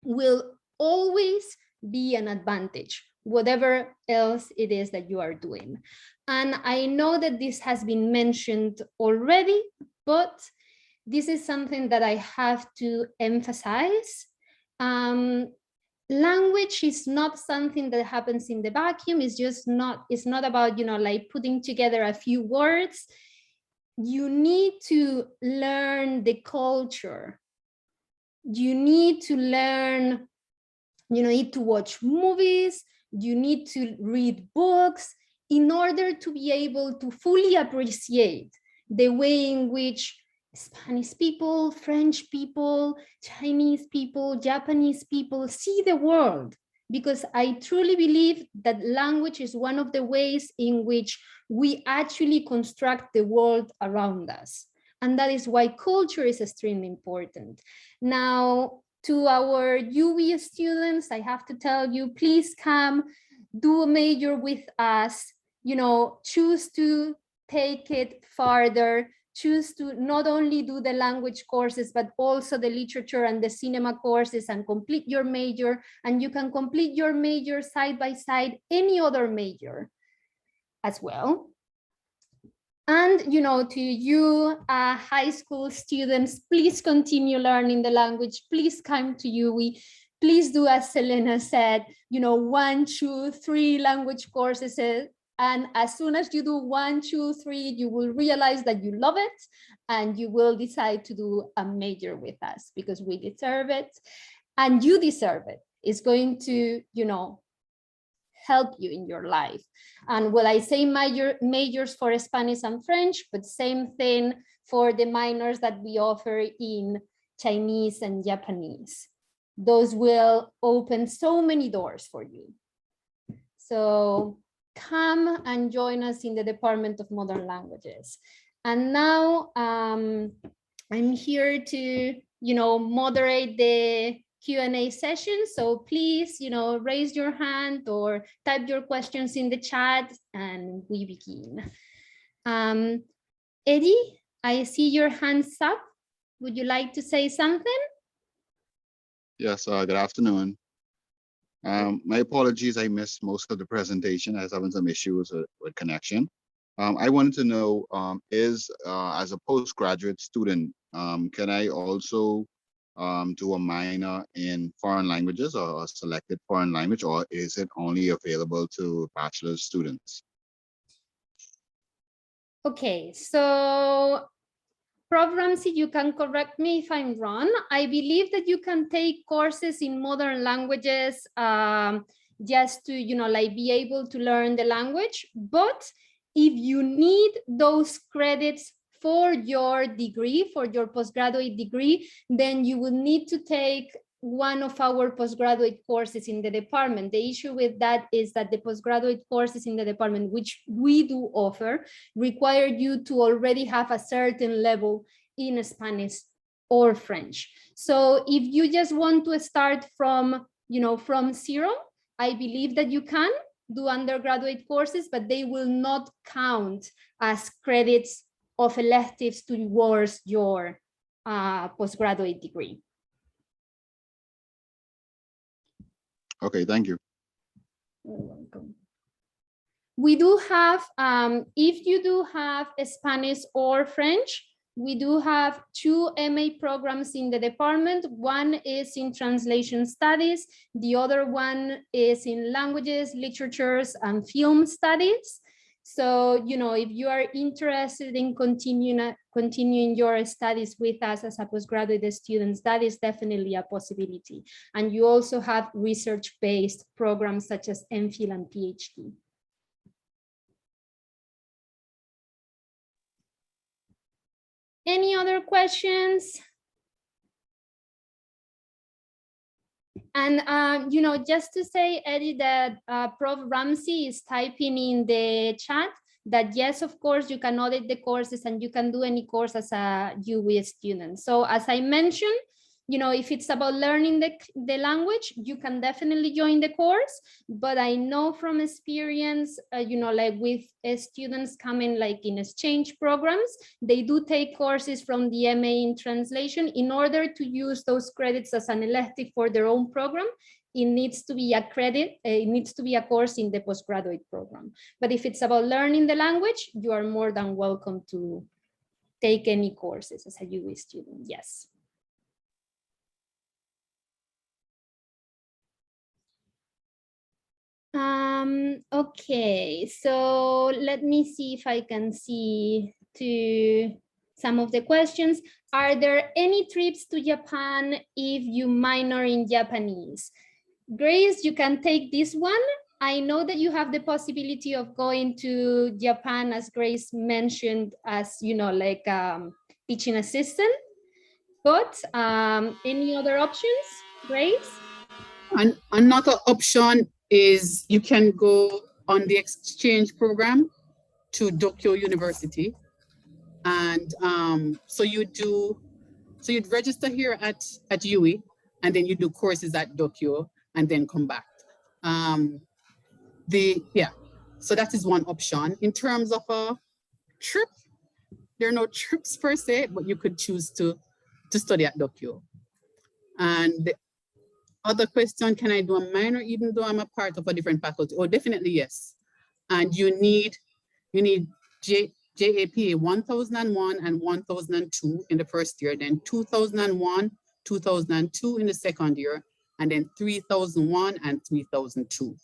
will always be an advantage, whatever else it is that you are doing. And I know that this has been mentioned already, but this is something that I have to emphasize. Language is not something that happens in the vacuum. It's not about, like putting together a few words. You need to learn the culture. You need to learn, you need to watch movies, you need to read books in order to be able to fully appreciate the way in which Spanish people, French people, Chinese people, Japanese people see the world. Because I truly believe that language is one of the ways in which we actually construct the world around us. And that is why culture is extremely important. Now, to our UWI students, I have to tell you, please come, do a major with us, choose to take it farther, choose to not only do the language courses, but also the literature and the cinema courses and complete your major. And you can complete your major side by side any other major as well. And, to you high school students, please continue learning the language. Please come to UWI. Please do as Selena said, 1, 2, 3 language courses. And as soon as you do 1, 2, 3, you will realize that you love it and you will decide to do a major with us because we deserve it and you deserve it. It's going to, help you in your life. And I say majors for Spanish and French, but same thing for the minors that we offer in Chinese and Japanese. Those will open so many doors for you. So come and join us in the Department of Modern Languages. And now I'm here to, moderate the Q&A session. So please, raise your hand or type your questions in the chat and we begin. Eddie, I see your hands up. Would you like to say something?
Yes, good afternoon. My apologies, I missed most of the presentation. I was having some issues with connection. I wanted to know, as a postgraduate student, can I also do a minor in foreign languages or a selected foreign language, or is it only available to bachelor's students?
Okay, so Prof. Ramsey, you can correct me if I'm wrong. I believe that you can take courses in modern languages just to, be able to learn the language. But if you need those credits for your degree, for your postgraduate degree, then you will need to take one of our postgraduate courses in the department. The issue with that is that the postgraduate courses in the department, which we do offer, require you to already have a certain level in Spanish or French. So if you just want to start from, from zero, I believe that you can do undergraduate courses, but they will not count as credits of electives towards your postgraduate degree.
Okay, thank you.
You're welcome. We do have, if you do have Spanish or French, we do have 2 MA programs in the department. One is in translation studies. The other one is in languages, literatures, and film studies. So, if you are interested in continuing your studies with us as a postgraduate student, that is definitely a possibility. And you also have research-based programs such as MPhil and PhD. Any other questions? And, just to say, Eddie, that Prof. Ramsey is typing in the chat that yes, of course, you can audit the courses and you can do any course as a UE student. So as I mentioned, if it's about learning the language, you can definitely join the course. But I know from experience, like with students coming like in exchange programs, they do take courses from the MA in translation. In order to use those credits as an elective for their own program, it needs to be a credit, it needs to be a course in the postgraduate program. But if it's about learning the language, you are more than welcome to take any courses as a UE student, yes. Okay, so let me see if I can see to some of the questions. Are there any trips to Japan if you minor in Japanese? Grace, you can take this one. I know that you have the possibility of going to Japan, as Grace mentioned, as like teaching assistant, but any other options, Grace?
And another option is you can go on the exchange program to Tokyo University. And so you'd register here at UE, and then you do courses at Tokyo and then come back. So that is one option. In terms of a trip, there are no trips per se, but you could choose to study at Tokyo. And the other question, can I do a minor even though I'm a part of a different faculty? Oh, definitely yes. And you need JAPA 1001 and 1002 in the first year, then 2001, 2002 in the second year, and then 3001 and 3002.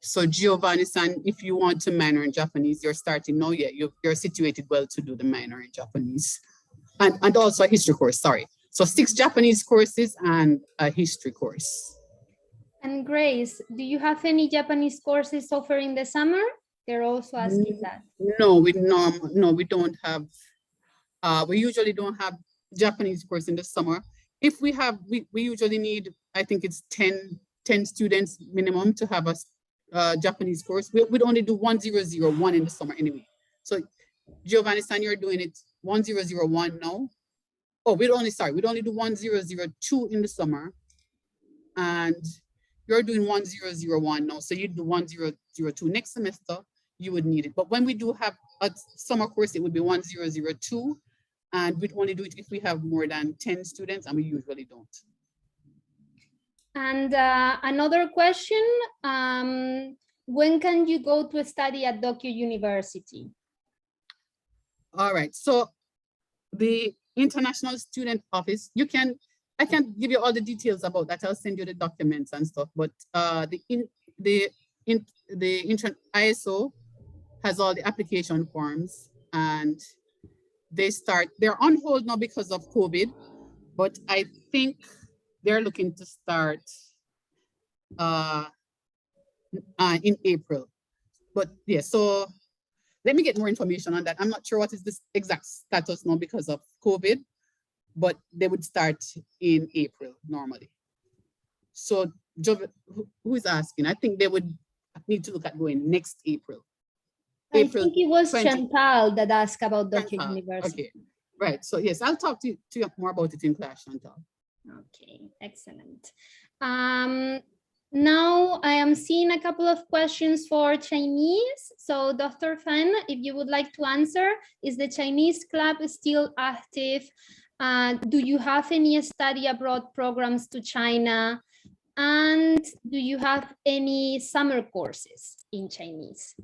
So Giovanni-san, if you want to minor in Japanese, you're starting now, yeah, you're situated well to do the minor in Japanese. And also a history course, sorry. So 6 Japanese courses and a history course.
And Grace, do you have any Japanese courses offered in the summer? They're also asking that.
No, we don't have, we usually don't have Japanese course in the summer. If we have, we usually need, I think it's 10 students minimum to have a Japanese course. We'd only do 1001 in the summer anyway. So Giovanni-san, you're doing it 1001 now. Oh, we'd only do 1002 in the summer. And you're doing 1001 now. So you'd do 1002 next semester, you would need it. But when we do have a summer course, it would be 1002. And we'd only do it if we have more than 10 students, and we usually don't.
And another question, when can you go to study at Tokyo University?
All right, so the International Student Office, I can give you all the details about that. I'll send you the documents and stuff, but the ISO has all the application forms, and they're on hold now because of COVID, but I think they're looking to start in April. But yeah, so let me get more information on that. I'm not sure what is this exact status now because of COVID, but they would start in April normally. So who is asking? I think they would need to look at going next April.
I think it was
20
Chantal that asked about Docker
Chantal,
University.
okay, right. So yes, I'll talk to you more about it in class, Chantal.
Okay, excellent. Now I am seeing a couple of questions for Chinese. So Dr. Fan, if you would like to answer, is the Chinese club still active? Do you have any study abroad programs to China? And do you have any summer courses in Chinese?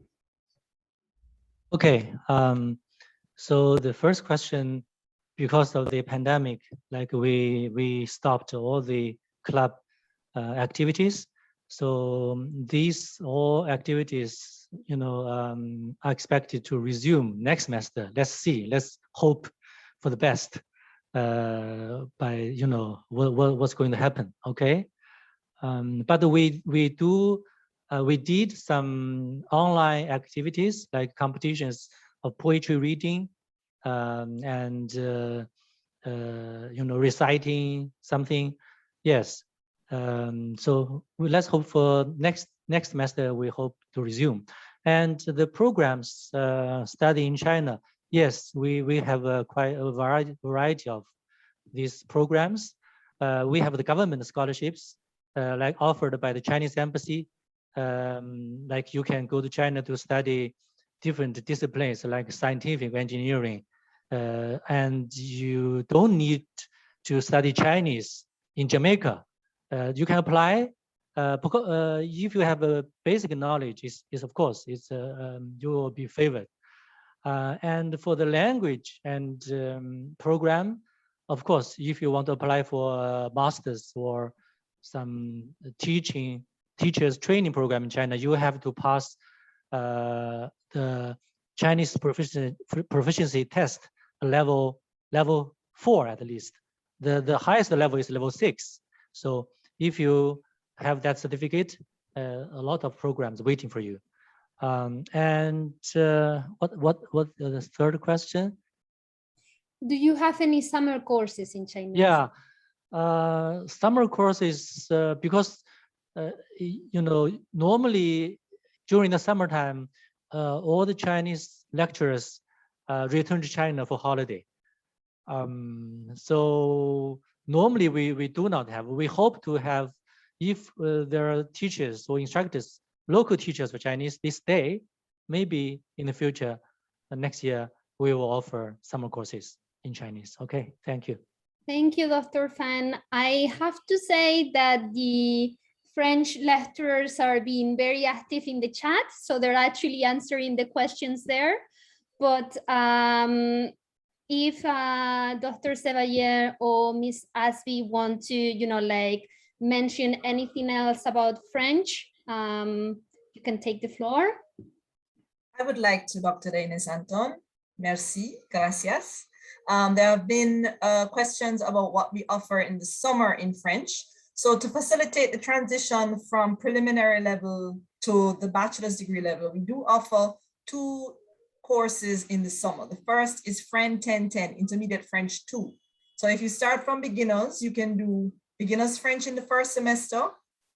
Okay, so the first question, because of the pandemic, like we stopped all the club activities. So these all activities, you know, are expected to resume next semester. Let's see, let's hope for the best by, you know, what's going to happen, okay? But we did some online activities like competitions of poetry reading and you know, reciting something. Yes. So let's hope for next semester. We hope to resume. And the programs study in China. Yes, we have quite a variety of these programs. We have the government scholarships like offered by the Chinese embassy. Like you can go to China to study different disciplines like scientific engineering, and you don't need to study Chinese in Jamaica. You can apply if you have a basic knowledge. Is of course it's you will be favored. And for the language and program, of course, if you want to apply for a master's or some teachers training program in China, you have to pass the Chinese proficiency test level 4 at least. The highest level is level 6. So if you have that certificate, a lot of programs waiting for you. And what the third question?
Do you have any summer courses in Chinese?
Yeah, summer courses because you know, normally during the summertime, all the Chinese lecturers return to China for holiday. So normally we do not have. We hope to have, if there are teachers or instructors, local teachers for Chinese, this day, maybe in the future, next year, we will offer summer courses in Chinese. Okay, thank you.
Thank you, Dr. Fan. I have to say that the French lecturers are being very active in the chat, so they're actually answering the questions there. But if Dr. Sevayer or Ms. Asby want to, you know, like mention anything else about French, you can take the floor.
I would like to, Dr. Ines Anton. Merci, gracias. There have been questions about what we offer in the summer in French. So to facilitate the transition from preliminary level to the bachelor's degree level, we do offer 2 courses in the summer. The first is French 1010, Intermediate French 2. So if you start from beginners, you can do beginners French in the first semester,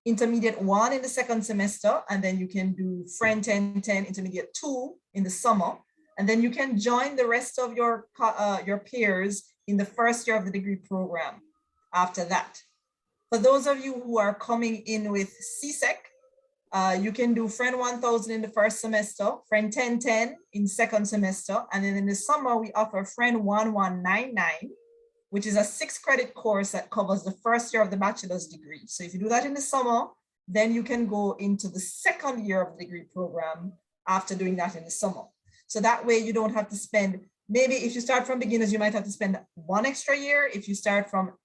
Intermediate 1 in the second semester, and then you can do French 1010, Intermediate 2 in the summer. And then you can join the rest of your peers in the first year of the degree program after that. For those of you who are coming in with CSEC, you can do French 1000 in the first semester, French 1010 in second semester, and then in the summer we offer French 1199, which is a 6-credit course that covers the first year of the bachelor's degree. So if you do that in the summer, then you can go into the second year of the degree program after doing that in the summer. So that way you don't have to spend, maybe if you start from beginners, you might have to spend 1 extra year. If you start from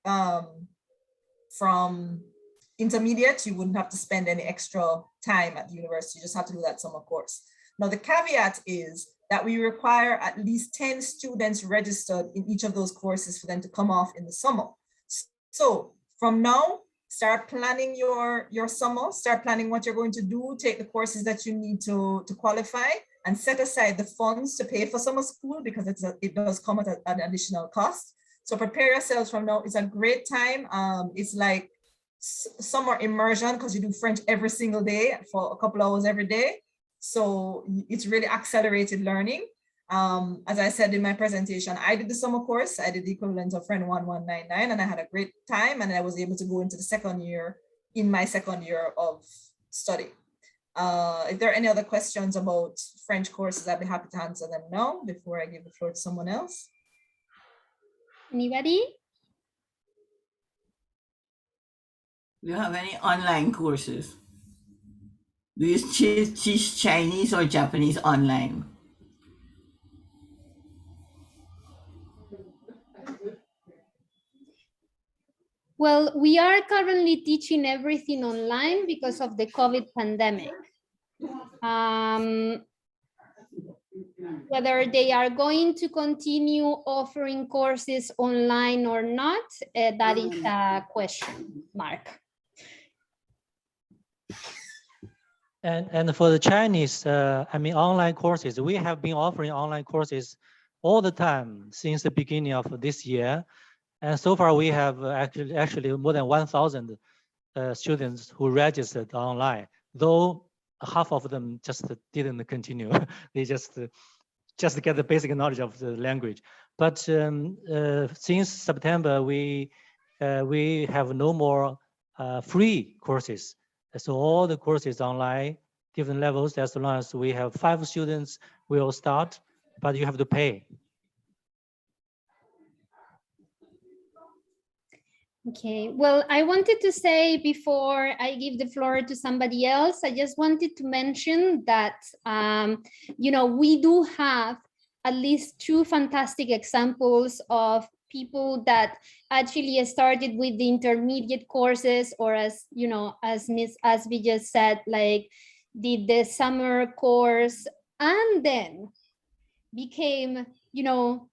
intermediate, you wouldn't have to spend any extra time at the university. You just have to do that summer course. Now the caveat is that we require at least 10 students registered in each of those courses for them to come off in the summer. So from now, start planning your summer, start planning what you're going to do, take the courses that you need to qualify, and set aside the funds to pay for summer school because it does come at an additional cost. So prepare yourselves from now. It's a great time. It's like summer immersion because you do French every single day for a couple hours every day. So it's really accelerated learning. As I said in my presentation, I did the summer course. I did the equivalent of Friend 1199, and I had a great time, and I was able to go into the second year in my second year of study. If there are any other questions about French courses, I'd be happy to answer them now before I give the floor to someone else.
Anybody?
Do you have any online courses? Do you teach Chinese or Japanese online?
Well, we are currently teaching everything online because of the COVID pandemic. Whether they are going to continue offering courses online or not, that is a question mark.
And for the Chinese, I mean, online courses, we have been offering online courses all the time since the beginning of this year. And so far we have actually more than 1,000 students who registered online, though half of them just didn't continue. They just get the basic knowledge of the language. But since September, we have no more free courses. So all the courses online, different levels, as long as we have 5 students, we will start, but you have to pay.
Okay, well, I wanted to say before I give the floor to somebody else, I just wanted to mention that, you know, we do have at least 2 fantastic examples of people that actually started with the intermediate courses, or as, you know, as Ms. Asby just said, like did the summer course and then became, you know,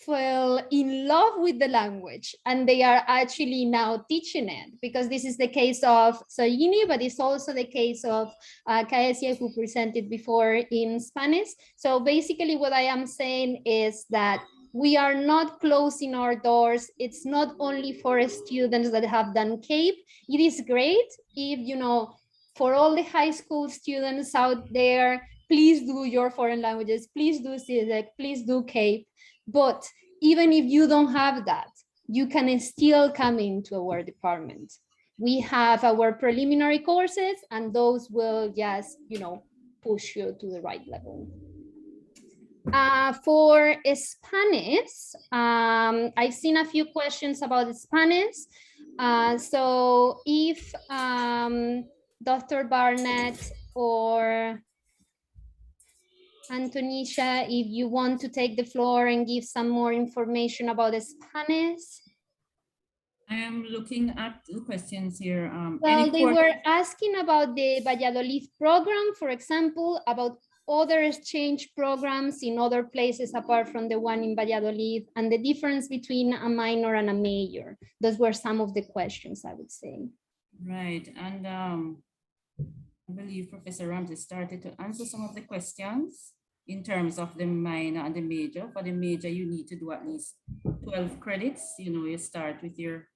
fell in love with the language, and they are actually now teaching it, because this is the case of Sayini, but it's also the case of Kaesia, who presented before in Spanish. So basically what I am saying is that we are not closing our doors. It's not only for students that have done CAPE. It is great if, you know, for all the high school students out there, please do your foreign languages, please do CSEC, please do CAPE. But even if you don't have that, you can still come into our department. We have our preliminary courses, and those will just, you know, push you to the right level. For Spanish, I've seen a few questions about Spanish. So if Dr. Barnett or Antonisha, if you want to take the floor and give some more information about Spanish.
I am looking at the questions here.
Well, they were asking about the Valladolid program, for example, about other exchange programs in other places apart from the one in Valladolid, and the difference between a minor and a major. Those were some of the questions, I would say.
Right, and I believe Professor Ramsey started to answer some of the questions in terms of the minor and the major. For the major, you need to do at least 12 credits. You know, you start with your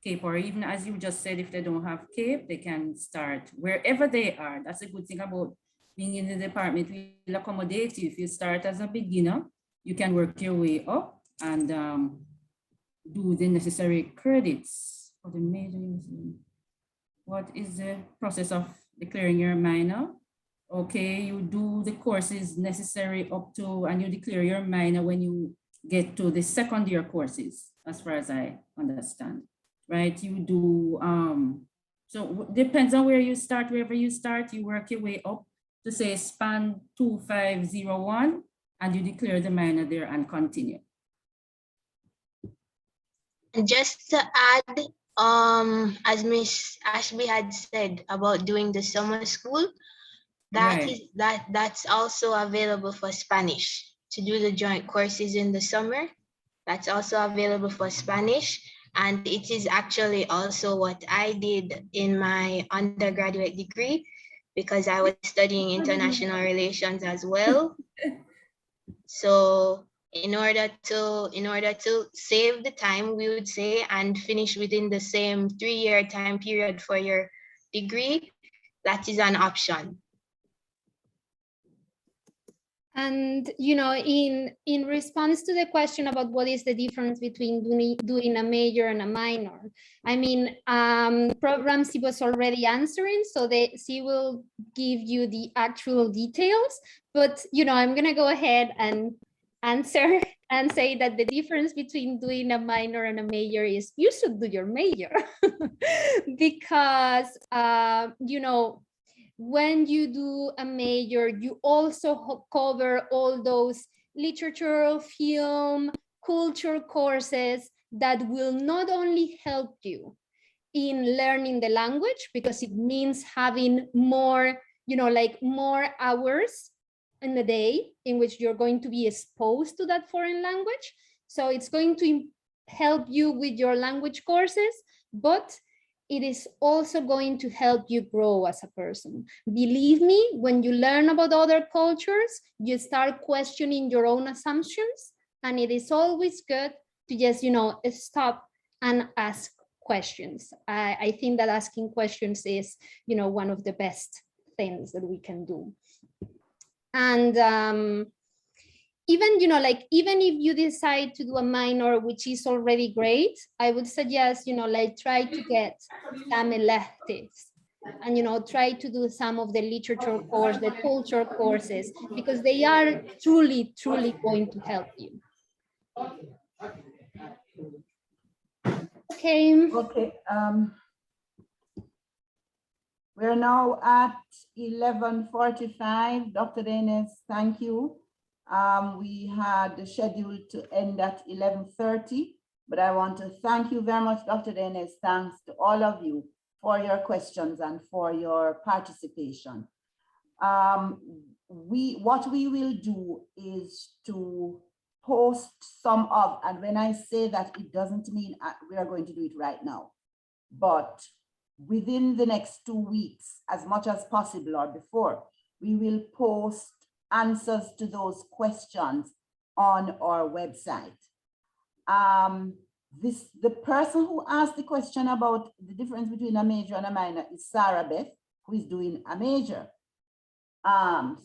CAPE, or even as you just said, if they don't have CAPE, they can start wherever they are. That's a good thing about being in the department. We'll accommodate you. If you start as a beginner, you can work your way up and do the necessary credits. For the major, what is the process of declaring your minor? Okay, you do the courses necessary up to, and you declare your minor when you get to the second year courses, as far as I understand, right? You do, so depends on where you start. Wherever you start, you work your way up to say span 2501, and you declare the minor there and continue.
And just to add, as Miss Ashby had said about doing the summer school, that's also available for Spanish, to do the joint courses in the summer. That's also available for Spanish, and it is actually also what I did in my undergraduate degree, because I was studying international relations as well. So in order to save the time, we would say, and finish within the same 3-year time period for your degree, that is an option.
And in response to the question about what is the difference between doing a major and a minor, I mean, Ramsey was already answering, so she will give you the actual details. But I'm gonna go ahead and answer and say that the difference between doing a minor and a major is you should do your major because when you do a major, you also cover all those literature, film, culture courses that will not only help you in learning the language, because it means having more, more hours in the day in which you're going to be exposed to that foreign language. So it's going to help you with your language courses, but it is also going to help you grow as a person. Believe me, when you learn about other cultures, you start questioning your own assumptions, and it is always good to just, stop and ask questions. I think that asking questions is, one of the best things that we can do. And even if you decide to do a minor, which is already great, I would suggest try to get some electives and try to do some of the literature course, the culture courses, because they are truly going to help you.
Okay. We're now at 11:45. Dr. Dennis, thank you. We had scheduled to end at 11:30, but I want to thank you very much, Dr. Dennis. Thanks to all of you for your questions and for your participation. What we will do is to post some of, and when I say that, it doesn't mean we are going to do it right now, but within the next 2 weeks, as much as possible or before, we will post answers to those questions on our website. The person who asked the question about the difference between a major and a minor is Sarah Beth, who is doing a major.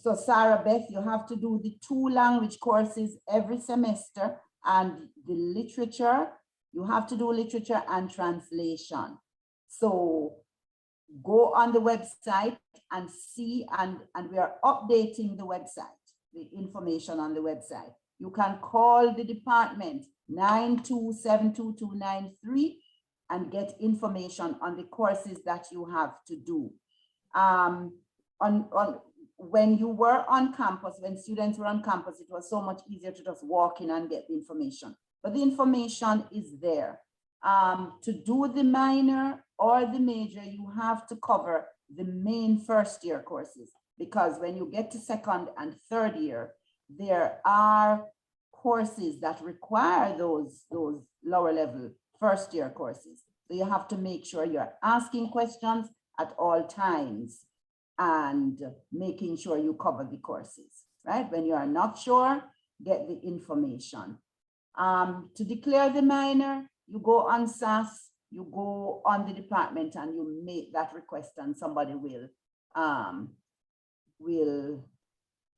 So Sarah Beth, you have to do the 2 language courses every semester, and the literature, you have to do literature and translation. So go on the website and see, and we are updating the website, the information on the website. You can call the department 9272293 and get information on the courses that you have to do. When you were on campus, when students were on campus, it was so much easier to just walk in and get the information, but the information is there. To do the minor or the major, you have to cover the main first year courses, because when you get to second and third year, there are courses that require those lower level first year courses. So you have to make sure you're asking questions at all times and making sure you cover the courses, right? When you are not sure, get the information. To declare the minor, you go on SAS, you go on the department and you make that request, and somebody will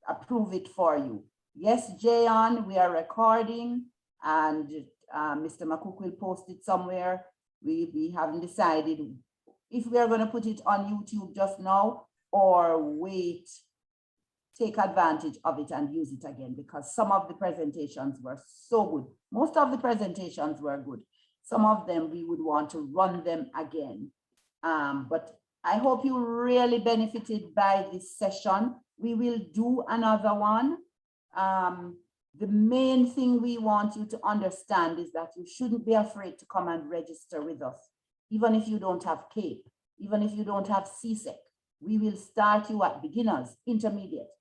approve it for you. Yes, Jayon, we are recording, and Mr. McCook will post it somewhere. We haven't decided if we are going to put it on YouTube just now or wait, take advantage of it and use it again, because some of the presentations were so good. Most of the presentations were good. Some of them we would want to run them again. But I hope you really benefited by this session. We will do another one. The main thing we want you to understand is that you shouldn't be afraid to come and register with us, even if you don't have CAPE, even if you don't have CSEC. We will start you at beginners, intermediate,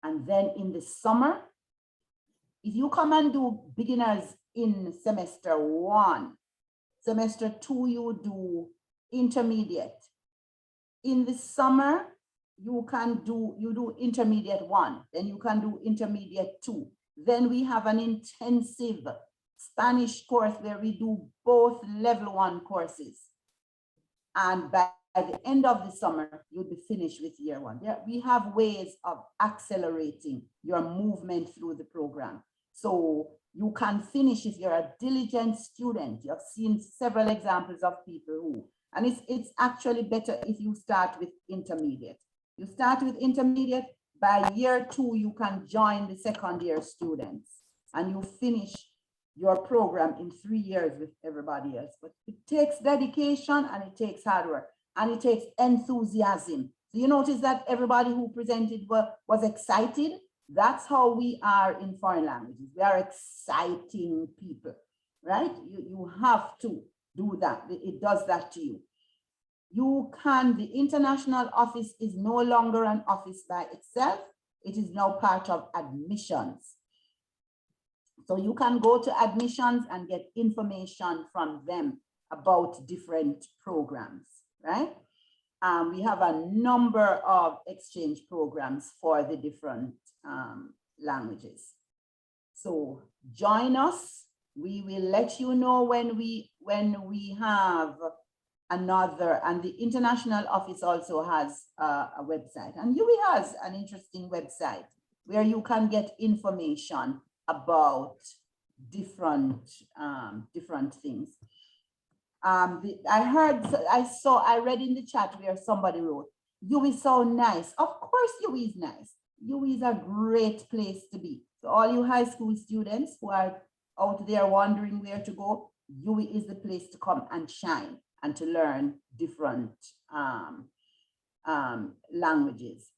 and then in the summer, if you come and do beginners in semester 1, semester 2 you do intermediate. In the summer, you do intermediate 1, then you can do intermediate 2. Then we have an intensive Spanish course where we do both level 1 courses. And by the end of the summer, you'll be finished with year 1. We have ways of accelerating your movement through the program. So you can finish if you're a diligent student. You have seen several examples of people who, and it's actually better if you start with intermediate. You start with intermediate, by year 2, you can join the second year students and you finish your program in 3 years with everybody else. But it takes dedication and it takes hard work and it takes enthusiasm. So you notice that everybody who presented was excited. That's how we are in foreign languages. We are exciting people, right? You have to do that. It does that to you. The international office is no longer an office by itself. It is now part of admissions. So you can go to admissions and get information from them about different programs, right? We have a number of exchange programs for the different languages. So join us. We will let you know when we have another, and the international office also has a website, and UWI has an interesting website where you can get information about different things. I read in the chat where somebody wrote, UWI is so nice. Of course UWI is nice. UWI is a great place to be. So all you high school students who are out there wondering where to go, UWI is the place to come and shine and to learn different languages.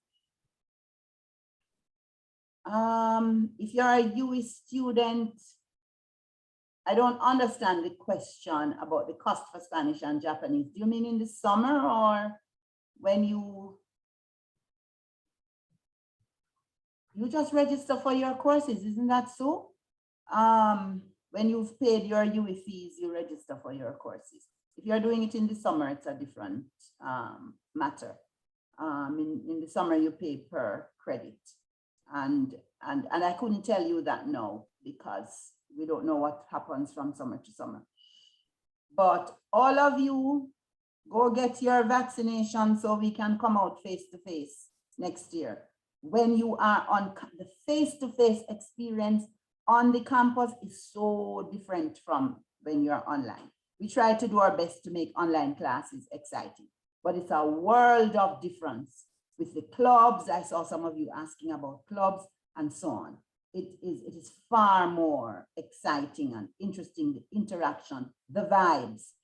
If you're a UWI student, I don't understand the question about the cost for Spanish and Japanese. Do you mean in the summer or when you just register for your courses? Isn't that so? When you've paid your UWI fees, you register for your courses. If you're doing it in the summer, it's a different matter. In the summer, you pay per credit. And I couldn't tell you that now because we don't know what happens from summer to summer. But all of you, go get your vaccination so we can come out face-to-face next year. When you are on the face-to-face experience on the campus is so different from when you're online. We try to do our best to make online classes exciting, but it's a world of difference with the clubs. I saw some of you asking about clubs and so on. It is far more exciting and interesting, the interaction, the vibes.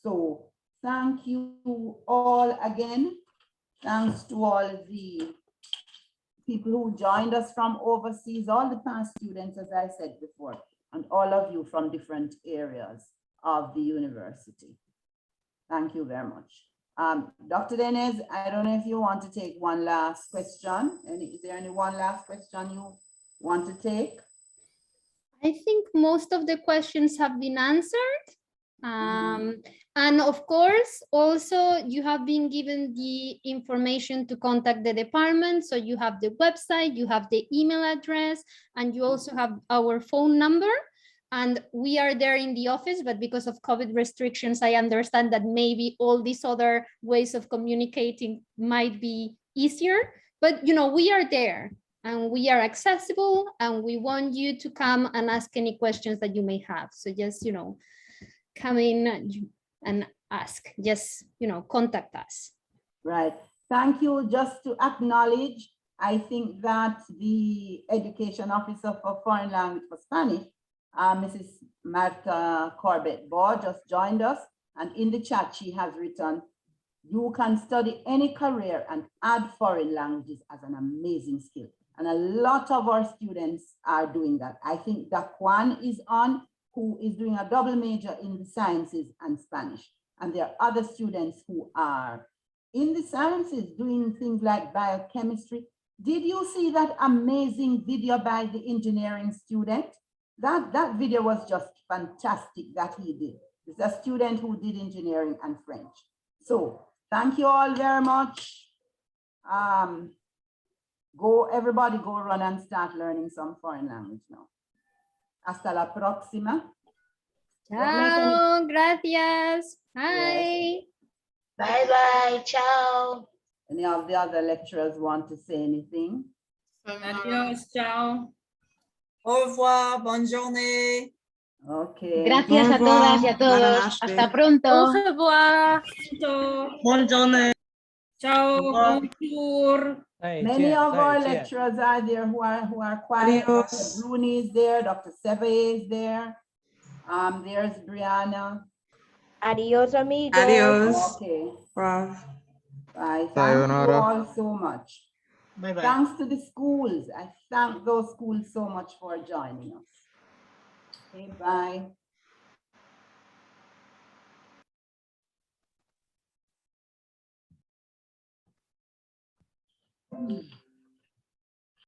So thank you all again. Thanks to all the people who joined us from overseas, all the past students, as I said before, and all of you from different areas of the university. Thank you very much. Dr. Dennis, I don't know if you want to take one last question. Is there any one last question you want to take?
I think most of the questions have been answered. And of course, also you have been given the information to contact the department. So you have the website, you have the email address, and you also have our phone number. And we are there in the office, but because of COVID restrictions, I understand that maybe all these other ways of communicating might be easier, but you know, we are there and we are accessible and we want you to come and ask any questions that you may have. So just, you know, come in and ask, just, you know, contact us.
Right. Thank you. Just to acknowledge, I think that the Education Officer for Foreign Language for Spanish, Mrs. Marta Corbett-Baugh just joined us, and in the chat she has written, you can study any career and add foreign languages as an amazing skill. And a lot of our students are doing that. I think Daquan is on, who is doing a double major in the sciences and Spanish. And there are other students who are in the sciences doing things like biochemistry. Did you see that amazing video by the engineering student? That video was just fantastic that he did. It's a student who did engineering and French. So thank you all very much. Everybody go run and start learning some foreign language now. Hasta la próxima.
Ciao, gracias. Bye.
Bye bye. Ciao.
Any of the other lecturers want to say anything?
Adios, ciao.
Au revoir, bonne journée.
Okay.
Gracias a todas y a todos. Hasta pronto.
Au revoir.
Buongiorno. Ciao, bonjour.
Many of our lecturers are there who are quiet. Dr. Bruni is there, Dr. Seve is there. There's Brianna.
Adios, amigos.
Adios. Okay. Bye. Thank you
Sayonara.
all so much.
Bye-bye.
Thanks to the schools. I thank those schools so much for joining us. Okay, bye.